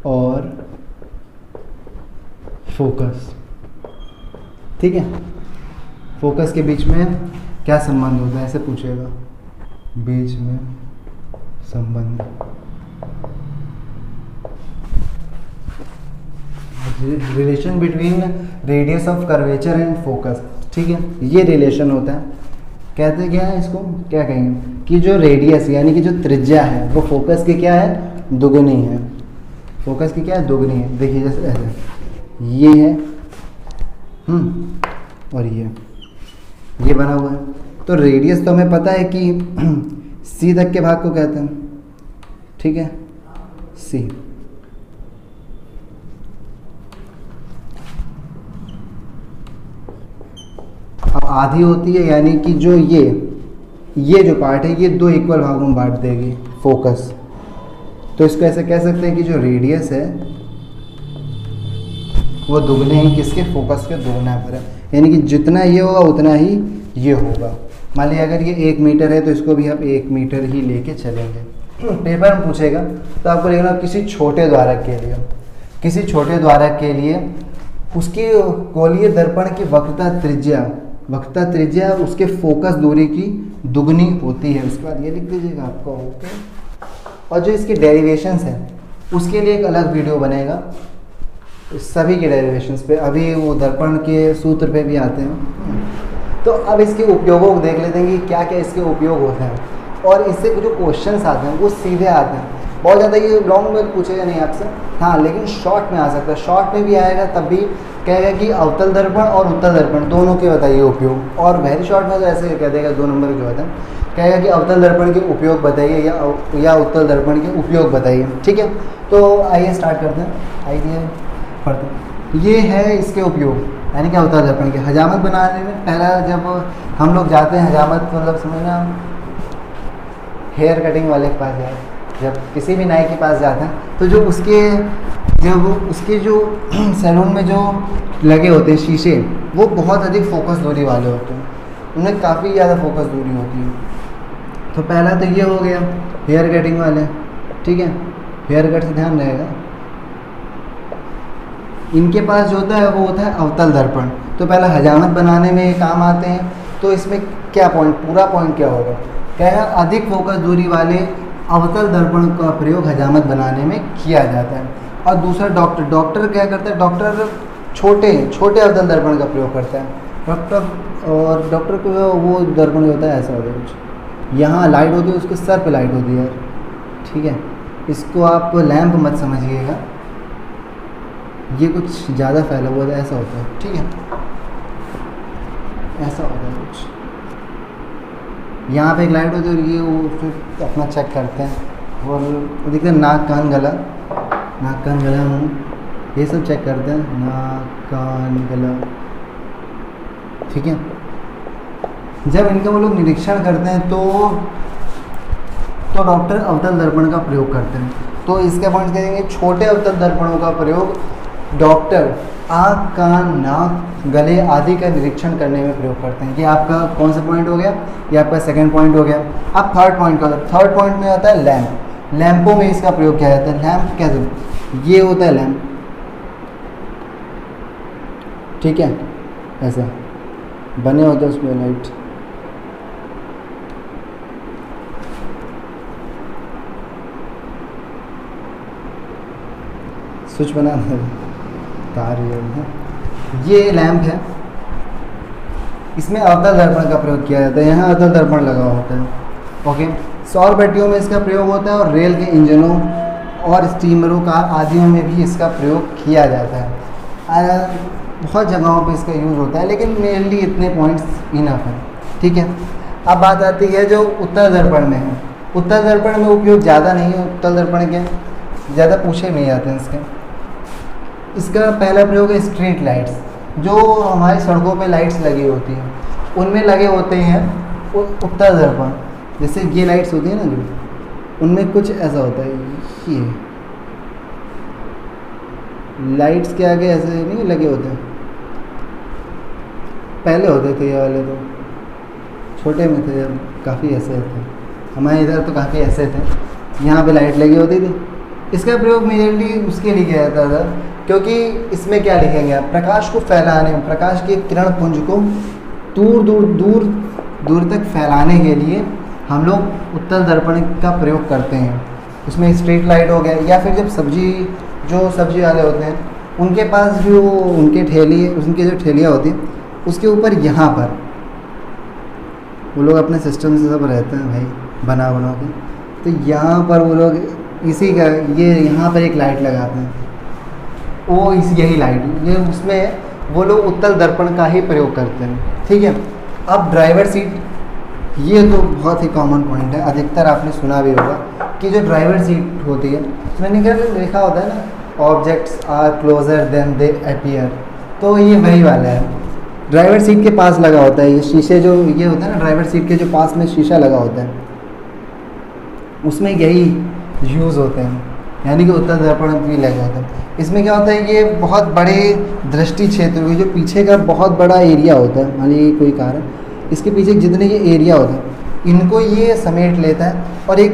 और फोकस, ठीक है। फोकस के बीच में क्या संबंध होता है, ऐसे पूछेगा, बीच में संबंध, relation between radius of curvature and focus, ठीक है। ये रिलेशन होता है, कहते क्या है इसको, क्या कहेंगे कि जो रेडियस यानी कि जो त्रिज्या है वो फोकस की क्या है, दुगनी है। फोकस की क्या है, दुगनी है। देखिए जैसे ऐसे ये है और ये बना हुआ है। तो रेडियस तो हमें पता है कि सी तक के भाग को कहते हैं, ठीक है, सी। अब आधी होती है, यानी कि जो ये जो पार्ट है ये 2 इक्वल भागों में बांट देगी फोकस। तो इसको ऐसे कह सकते हैं कि जो रेडियस है वो दुगने ही किसके, फोकस के दुगना पर है, यानी कि जितना ये होगा उतना ही ये होगा। मान लीजिए अगर ये 1 मीटर है तो इसको भी आप 1 मीटर ही लेके चलेंगे। पेपर में पूछेगा तो आपको लिखना किसी छोटे द्वारक के लिए उसकी गोलीय दर्पण की वक्रता त्रिज्या उसके फोकस दूरी की दुगनी होती है। उसके बाद ये लिख दीजिएगा आपका, ओके। और जो इसके डेरिवेशंस हैं उसके लिए एक अलग वीडियो बनेगा, सभी के डेरिवेशंस पे, अभी वो दर्पण के सूत्र पे भी आते हैं। तो अब इसके उपयोगों को देख लेते हैं कि क्या क्या इसके उपयोग होते हैं, और इससे जो क्वेश्चंस आते हैं वो सीधे आते हैं। बहुत ज़्यादा ये लॉन्ग में पूछेगा नहीं आपसे, हाँ, लेकिन शॉर्ट में आ सकता है। शॉर्ट में भी आएगा तब भी कहेगा कि अवतल दर्पण और उत्तल दर्पण दोनों के बताइए उपयोग, और वेरी शॉर्ट में तो ऐसे कह देगा 2 नंबर जो होता है, कहेगा कि अवतल दर्पण के उपयोग बताइए या उत्तल दर्पण के उपयोग बताइए, ठीक है। तो आइए स्टार्ट करते हैं, आइए पढ़ते हैं। ये है इसके उपयोग, यानी कि अवतल दर्पण के। हजामत बनाने में पहला जब हम लोग जाते हैं, हजामत मतलब समझना, हेयर कटिंग वाले के पास जाए, जब किसी भी नाई के पास जाते हैं तो जो उसके जो सैलून में जो लगे होते हैं शीशे, वो बहुत अधिक फोकस दूरी वाले होते हैं, उनमें काफ़ी ज़्यादा फोकस दूरी होती है। तो पहला तो ये हो गया हेयर कटिंग वाले, ठीक है, हेयर कट से ध्यान रहेगा। इनके पास जो होता है वो होता है अवतल दर्पण। तो पहला हजामत बनाने में काम आते हैं। तो इसमें क्या पॉइंट, पूरा पॉइंट क्या होगा, क्या है, अधिक फोकस दूरी वाले अवतल दर्पण का प्रयोग हजामत बनाने में किया जाता है। और दूसरा डॉक्टर क्या करता है, डॉक्टर छोटे अवतल दर्पण का प्रयोग करता है। डॉक्टर को वो दर्पण होता है ऐसा होता है कुछ, यहाँ लाइट होती है, उसके सर पे लाइट होती है, ठीक है। इसको आप लैंप मत समझिएगा, ये कुछ ज़्यादा फैला हुआ है, ऐसा होता है, ठीक है, ऐसा होता है कुछ। यहाँ पे एक लाइट होती है और ये वो फिर अपना चेक करते हैं और देखते हैं नाक कान गला, नाक कान गला मुँह, ये सब चेक करते हैं, नाक कान गला, ठीक है। जब इनका वो लोग निरीक्षण करते हैं तो डॉक्टर अवतल दर्पण का प्रयोग करते हैं। तो इसके पॉइंट कहेंगे, छोटे अवतल दर्पणों का प्रयोग डॉक्टर आँख कान नाक गले आदि का निरीक्षण करने में प्रयोग करते हैं। ये आपका कौन सा पॉइंट हो गया, ये आपका सेकंड पॉइंट हो गया। अब थर्ड पॉइंट का, थर्ड पॉइंट में आता है लैंप। लैंपों में इसका प्रयोग किया जाता है। लैंप कैसे, ये होता है लैंप, ठीक है, ऐसा बने होते हैं उसमें लाइट, स्विच बना तार ये लैंप है, इसमें अवतल दर्पण का प्रयोग किया जाता है। यहाँ अवतल दर्पण लगा होता है, ओके। सौर भट्टियों में इसका प्रयोग होता है और रेल के इंजनों और स्टीमरों का आदियों में भी इसका प्रयोग किया जाता है। बहुत जगहों पे इसका यूज़ होता है, लेकिन मेनली इतने पॉइंट्स इनफ हैं, ठीक है। अब बात आती है जो उत्तल दर्पण में है। उत्तल दर्पण में उपयोग ज़्यादा नहीं है। उत्तल दर्पण के ज़्यादा पूछे नहीं जाते हैं इसके। इसका पहला प्रयोग है स्ट्रीट लाइट्स, जो हमारी सड़कों पे लाइट्स लगी होती हैं उनमें लगे होते हैं उत्तल दर्पण। जैसे ये लाइट्स होती हैं ना, जो उनमें कुछ ऐसा होता है, ये लाइट्स के आगे ऐसे नहीं लगे होते हैं, पहले होते थे ये वाले, तो छोटे में थे जब काफ़ी ऐसे थे, हमारे इधर तो काफ़ी ऐसे थे, यहाँ पे लाइट लगी होती थी। इसका प्रयोग मेनली उसके लिए किया जाता था क्योंकि इसमें क्या लिखेंगे आप, प्रकाश को फैलाने में, प्रकाश के किरण पुंज को दूर तक फैलाने के लिए हम लोग उत्तल दर्पण का प्रयोग करते हैं। उसमें स्ट्रीट लाइट हो गया, या फिर जब सब्जी वाले होते हैं उनके पास जो उनके जो ठेलियाँ होती हैं उसके ऊपर यहाँ पर वो लोग अपने सिस्टम से सब रहते हैं भाई बना के, तो यहाँ पर वो लोग इसी का ये यहाँ पर एक लाइट लगाते हैं, वो यही लाइट ये उसमें वो लोग उत्तल दर्पण का ही प्रयोग करते हैं, ठीक है। अब ड्राइवर सीट, ये तो बहुत ही कॉमन पॉइंट है, अधिकतर आपने सुना भी होगा कि जो ड्राइवर सीट होती है उसमें क्या लिखा होता है ना, objects are closer than they appear, तो ये वही वाला है। ड्राइवर सीट के पास लगा होता है ये शीशे, जो ये होता है ना ड्राइवर सीट के जो पास में शीशा लगा होता है उसमें यही यूज़ होते हैं, यानी कि उत्तल दर्पण भी लगे होते हैं। इसमें क्या होता है, ये बहुत बड़े दृष्टि क्षेत्र में जो पीछे का बहुत बड़ा एरिया होता है, मान लीजिए कोई कार है, इसके पीछे जितने ये एरिया होता है इनको ये समेट लेता है और एक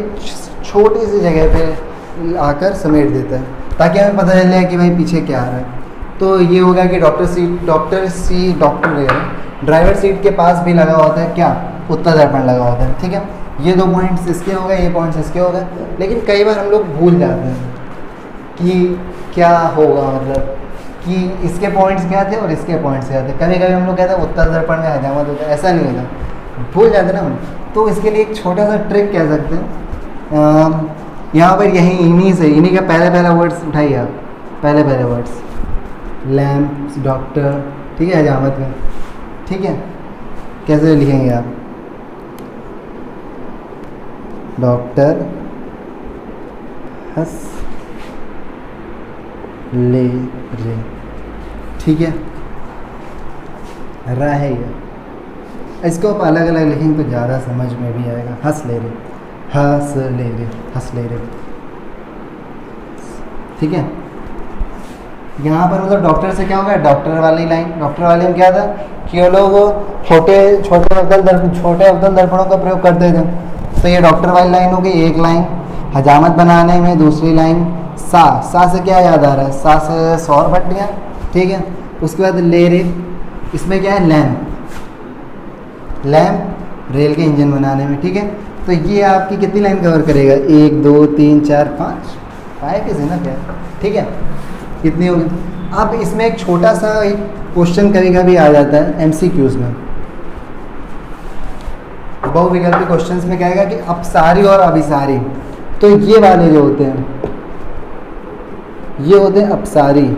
छोटी सी जगह पे आकर समेट देता है ताकि हमें पता चल जाए कि भाई पीछे क्या आ रहा है। तो ये होगा कि ड्राइवर सीट के पास भी लगा होता है क्या, उत्तल दर्पण लगा होता है, ठीक है। ये 2 पॉइंट्स इसके हो गए, ये पॉइंट्स इसके हो गए, लेकिन कई बार हम लोग भूल जाते हैं कि क्या होगा, मतलब कि इसके पॉइंट्स क्या थे और इसके पॉइंट्स क्या थे। कभी कभी हम लोग कहते हैं उत्तल दर्पण में हजामत होता है, ऐसा नहीं होता, भूल जाते ना हम। तो इसके लिए एक छोटा सा ट्रिक कह सकते हैं, यहाँ पर इन्हीं का पहले वर्ड्स उठाइए आप, पहले वर्ड्स लैम्प, डॉक्टर, ठीक है, हजामत में, ठीक है। कैसे लिखेंगे आप, डॉक्टर हंस ले रे, ठीक है, रा है ये। इसको आप अलग अलग लिखेंगे तो ज़्यादा समझ में भी आएगा। हंस ले रे, हंस ले रे, हंस ले रे, ठीक है। यहाँ पर मतलब डॉक्टर से क्या होगा, डॉक्टर वाली लाइन, डॉक्टर वाले में क्या था कि वो लोग छोटे अवतल दर्पणों का प्रयोग करते थे, तो ये डॉक्टर वाली लाइन हो गई एक लाइन। हजामत बनाने में दूसरी लाइन, सा से क्या याद आ रहा है, सा से सौर भट्टियाँ, ठीक है। उसके बाद ले रे, इसमें क्या है, लैम्प रेल के इंजन बनाने में, ठीक है। तो ये आपकी कितनी लाइन कवर करेगा, 1 2 3 4 5 किसी ना क्या, ठीक है, कितनी होगी। अब इसमें एक छोटा सा एक क्वेश्चन कभी भी आ जाता है MCQs में, बहुविकल्पी क्वेश्चंस में कहेगा कि अपसारी और अभिसारी, तो ये वाले जो होते हैं ये होते हैं अपसारी,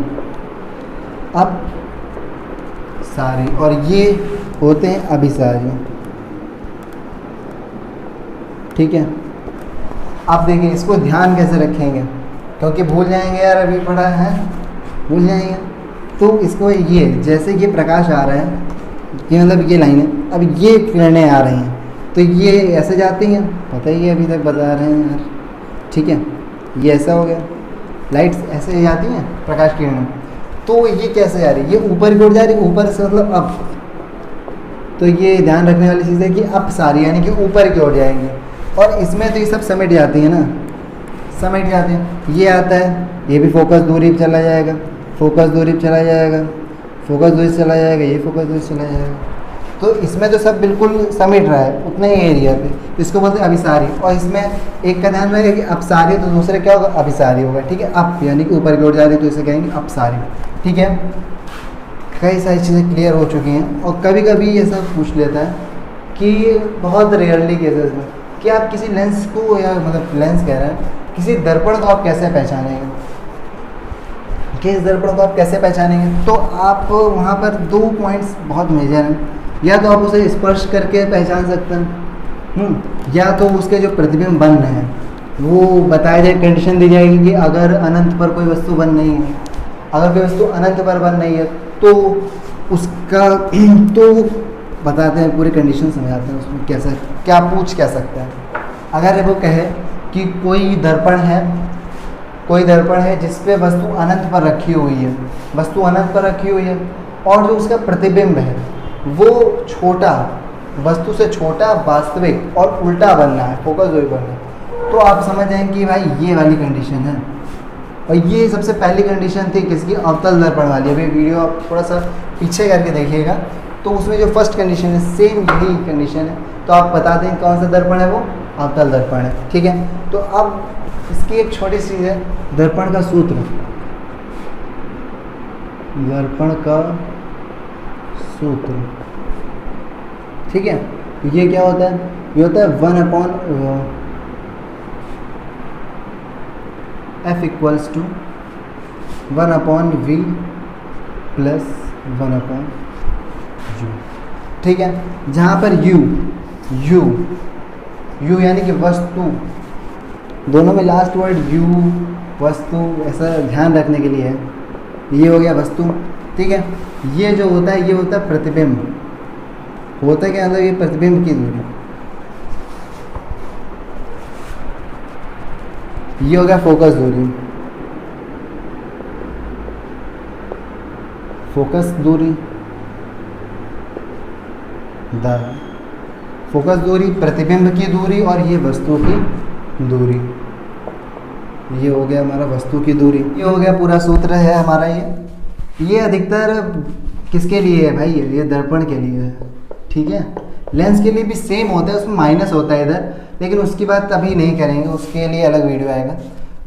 और ये होते हैं अभिसारी। ठीक है। आप देखिए इसको ध्यान कैसे रखेंगे, क्योंकि भूल जाएंगे यार, अभी पढ़ा है भूल जाएंगे। तो इसको ये जैसे ये प्रकाश आ रहा है, ये मतलब ये लाइन है, अब ये किरणें आ रही हैं तो ये ऐसे जाती हैं, पता ही है अभी तक बता रहे हैं यार, ठीक है। ये ऐसा हो गया, लाइट्स ऐसे जाती हैं प्रकाश किरणें, तो ये कैसे जा रही है, ये ऊपर की ओर जा रही है, ऊपर से मतलब अप। तो ये ध्यान रखने वाली चीज़ है कि अप सारी यानी कि ऊपर की ओर जाएंगे, और इसमें तो ये सब समेट जाती है ना, समेट जाते हैं। ये आता है, ये भी फोकस दूरी पर चला जाएगा, फोकस दूरी पर चला जाएगा, फोकस दूरी से चला जाएगा, ये फोकस दूरी से चला जाएगा। तो इसमें तो सब बिल्कुल समेट रहा है उतने ही एरिया पे, इसको बोलते हैं अभिसारी। और इसमें एक का ध्यान रखेगा कि अपसारी, तो दूसरे क्या होगा, अभिसारी होगा, ठीक है। अप यानी कि ऊपर की ओर जा रही है तो इसे कहेंगे अपसारी, ठीक है। कई सारी चीज़ें क्लियर हो चुकी हैं। और कभी कभी ये सब पूछ लेता है कि बहुत रेयरली केसेस में कि आप किसी लेंस को, या मतलब लेंस कह रहे हैं, किसी दर्पण को आप कैसे पहचानेंगे, कि इस दर्पण को आप कैसे पहचानेंगे। तो आप वहाँ पर 2 पॉइंट्स बहुत मेजर हैं। या तो आप उसे स्पर्श करके पहचान सकते हैं, या तो उसके जो प्रतिबिंब बन रहे हैं वो बताया जाए, कंडीशन दी जाएगी कि अगर अनंत पर कोई वस्तु बन नहीं है, अगर कोई वस्तु अनंत पर बन नहीं है तो उसका तो बताते हैं, पूरी कंडीशन समझाते हैं उसमें कैसे क्या पूछ क्या सकता है। अगर वो कहे कि कोई दर्पण है जिस पे वस्तु अनंत पर रखी हुई है, वस्तु अनंत पर रखी हुई है, और जो उसका प्रतिबिंब है वो छोटा, वस्तु से छोटा, वास्तविक और उल्टा बनना है, फोकस दूरी बनना है, तो आप समझ जाएंगे कि भाई ये वाली कंडीशन है। और ये सबसे पहली कंडीशन थी किसकी, अवतल दर्पण वाली। अभी वीडियो आप थोड़ा सा पीछे करके देखिएगा तो उसमें जो फर्स्ट कंडीशन है सेम यही कंडीशन है। तो आप बता दें कौन सा दर्पण है, वो अवतल दर्पण है, ठीक है। तो अब इसकी एक छोटी सी चीज़ है, दर्पण का सूत्र, दर्पण का सूत्र, ठीक है। तो ये क्या होता है, ये होता है 1/f equals to 1/v plus 1/u, ठीक है। जहाँ पर u यानी कि वस्तु, दोनों में लास्ट वर्ड u, वस्तु, ऐसा ध्यान रखने के लिए है। ये हो गया वस्तु, ठीक है। ये जो होता है ये होता है प्रतिबिंब, होता है क्या अंदर, ये प्रतिबिंब की दूरी, ये हो गया फोकस दूरी, फोकस दूरी, फोकस दूरी, प्रतिबिंब की दूरी, और ये वस्तु की दूरी, ये हो गया हमारा वस्तु की दूरी। ये हो गया पूरा सूत्र है हमारा। ये अधिकतर किसके लिए है भाई, ये दर्पण के लिए है, ठीक है। लेंस के लिए भी सेम होता है, उसमें माइनस होता है इधर, लेकिन उसकी बात अभी नहीं करेंगे, उसके लिए अलग वीडियो आएगा।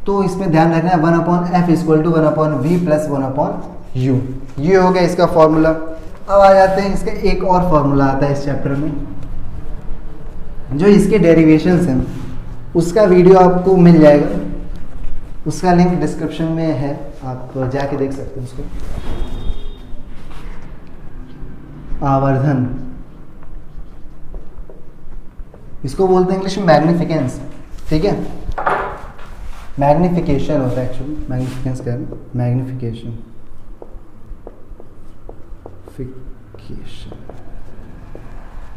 तो इसमें ध्यान रखना है 1/f equal to 1/v plus 1/u, ये हो गया इसका फॉर्मूला। अब आ जाते हैं, इसका एक और फॉर्मूला आता है इस चैप्टर में, जो इसके डेरिवेशंस हैं, उसका वीडियो आपको मिल जाएगा, उसका लिंक डिस्क्रिप्शन में है, आप जाके देख सकते हैं उसको। आवर्धन, इसको बोलते हैं इंग्लिश में मैग्निफिकेंस, ठीक है। मैग्निफिकेशन होता है एक्चुअली, मैग्निफिकेंस क्या है, मैग्निफिकेशन,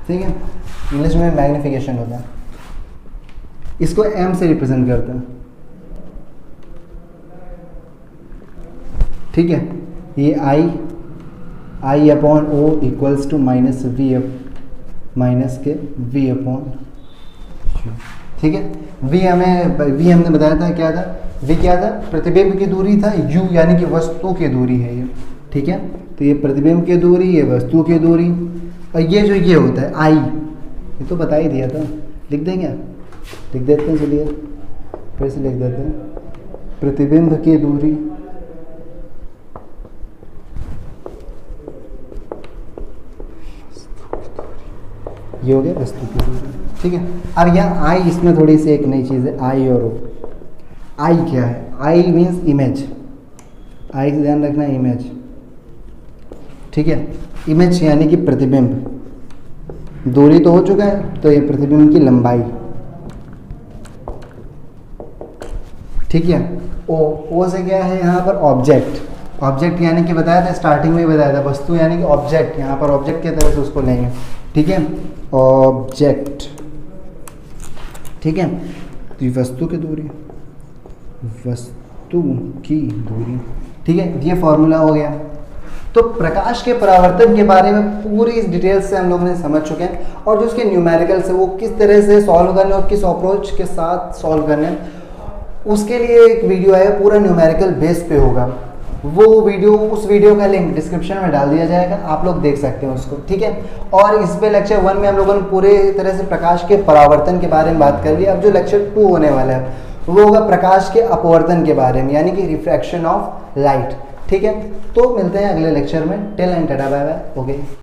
ठीक है। इंग्लिश में मैग्निफिकेशन होता है, इसको m से रिप्रेजेंट करते हैं, ठीक है। ये I upon O equals to minus minus के v अपॉन, ठीक है। v हमने बताया था क्या था, v क्या था, प्रतिबिंब की दूरी था, u यानी कि वस्तु की दूरी है ये, ठीक है। तो ये प्रतिबिंब की दूरी, ये वस्तु की दूरी, और ये जो ये होता है I, ये तो बता ही दिया था, लिख देंगे, लिख देते हैं, चलिए फिर से लिख देते हैं, प्रतिबिंब की दूरी ये हो गया वस्तु की दूरी, ठीक है। अब यहाँ I, इसमें थोड़ी सी एक नई चीज़ है, I और O। I क्या है, I मीन्स इमेज, I से ध्यान रखना, इमेज, ठीक है। इमेज यानी कि प्रतिबिंब, दूरी तो हो चुका है, तो ये प्रतिबिंब की लंबाई, ठीक है। ओ से क्या है यहाँ पर ऑब्जेक्ट, ऑब्जेक्ट यानी कि बताया था स्टार्टिंग में ही बताया था, वस्तु यानी कि ऑब्जेक्ट, यहाँ पर ऑब्जेक्ट की तरह से उसको लेंगे, ठीक है, ऑब्जेक्ट, ठीक है। तो ये वस्तु की दूरी, वस्तु की दूरी, ठीक है, ये फॉर्मूला हो गया। तो प्रकाश के परावर्तन के बारे में पूरी इस डिटेल से हम लोगों ने समझ चुके हैं, और जो उसके न्यूमेरिकल्स है वो किस तरह से सॉल्व करने और किस अप्रोच के साथ सॉल्व करने, उसके लिए एक वीडियो है पूरा न्यूमेरिकल बेस पे होगा, वो वीडियो, उस वीडियो का लिंक डिस्क्रिप्शन में डाल दिया जाएगा, आप लोग देख सकते हैं उसको, ठीक है। और इस पे लेक्चर 1 में हम लोगों ने पूरे तरह से प्रकाश के परावर्तन के बारे में बात कर ली। अब जो लेक्चर 2 होने वाला है वो होगा प्रकाश के अपवर्तन के बारे में, यानी कि रिफ्रैक्शन ऑफ लाइट, ठीक है। तो मिलते हैं अगले लेक्चर में, till and tata bye bye, okay.